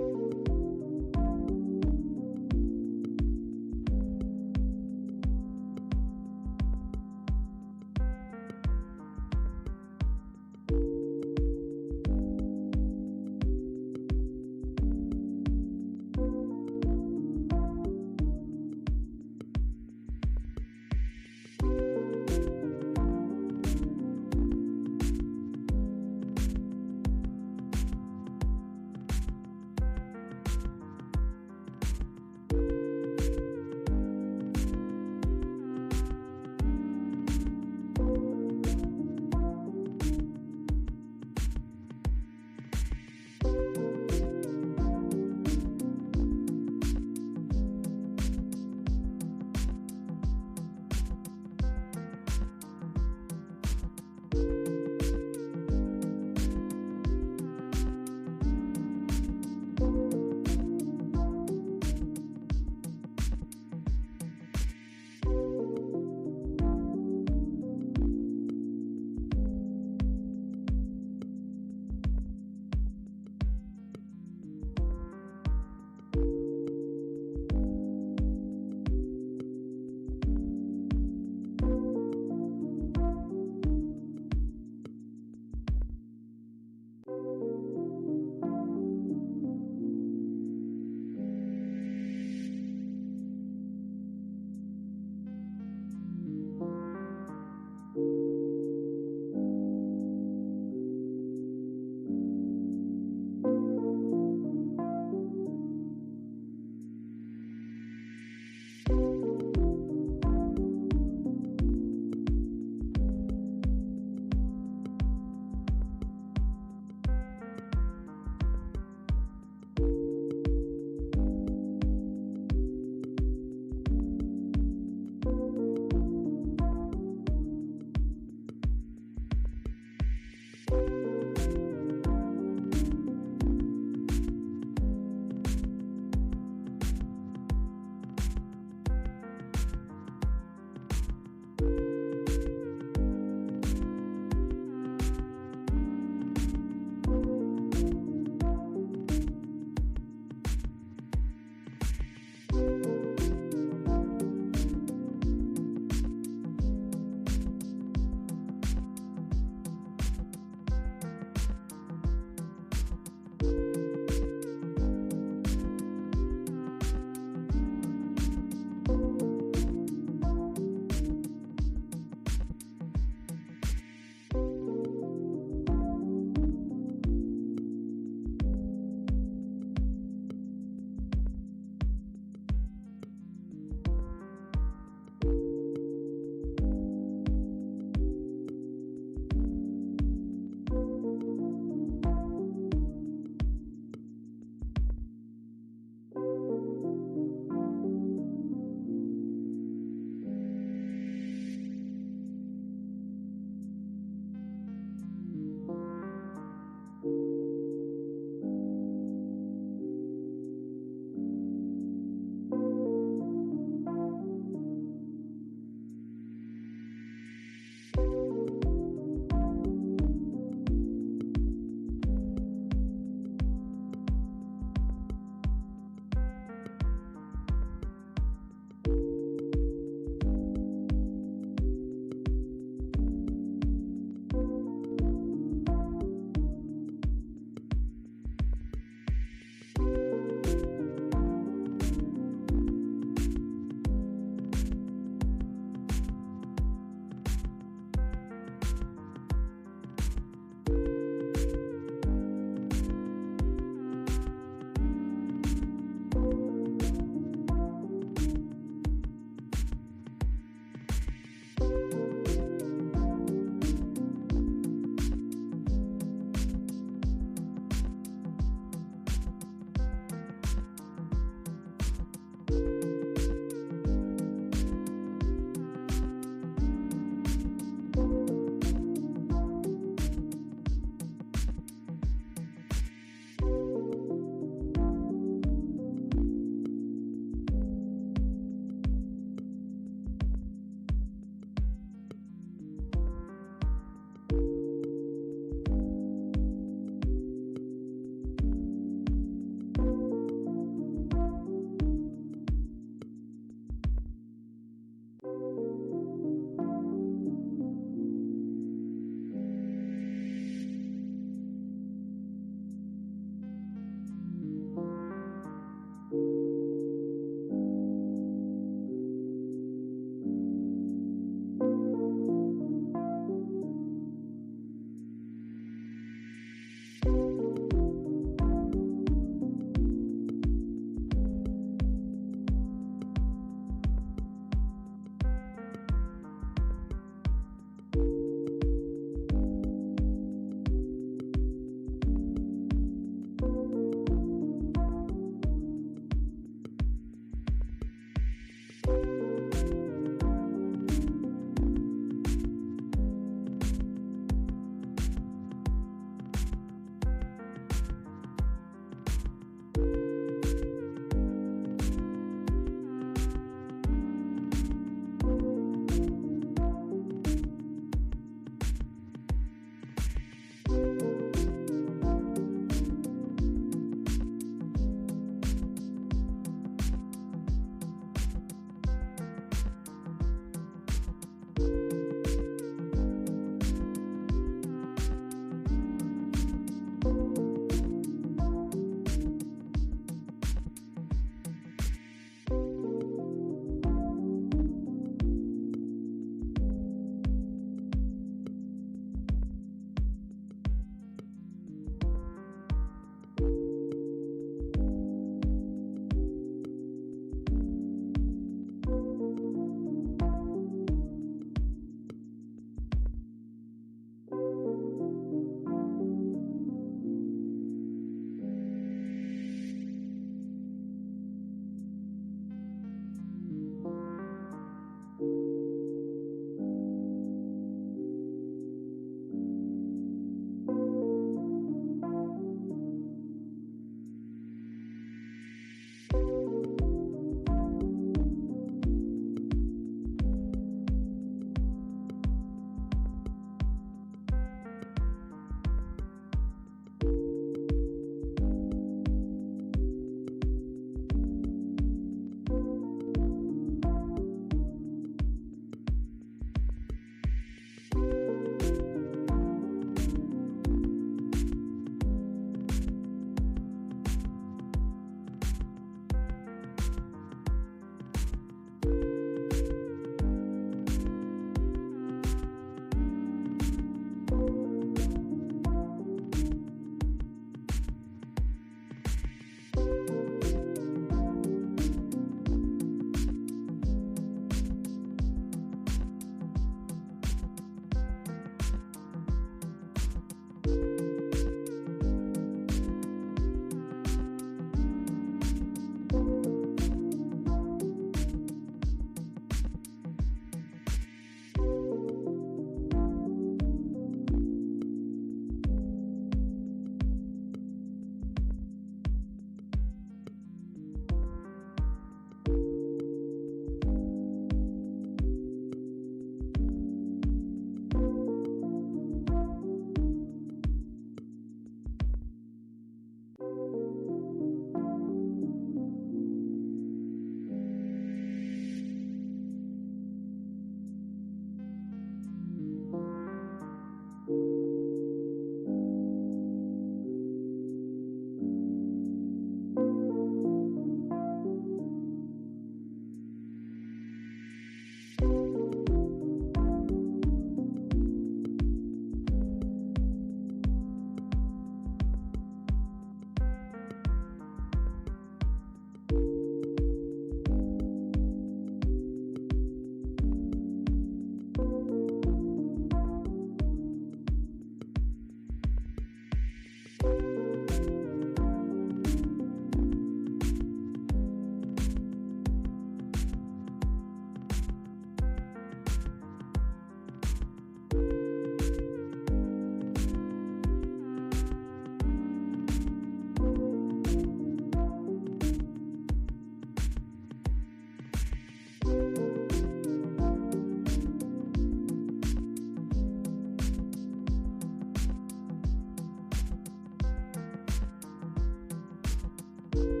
Speaker 3: man.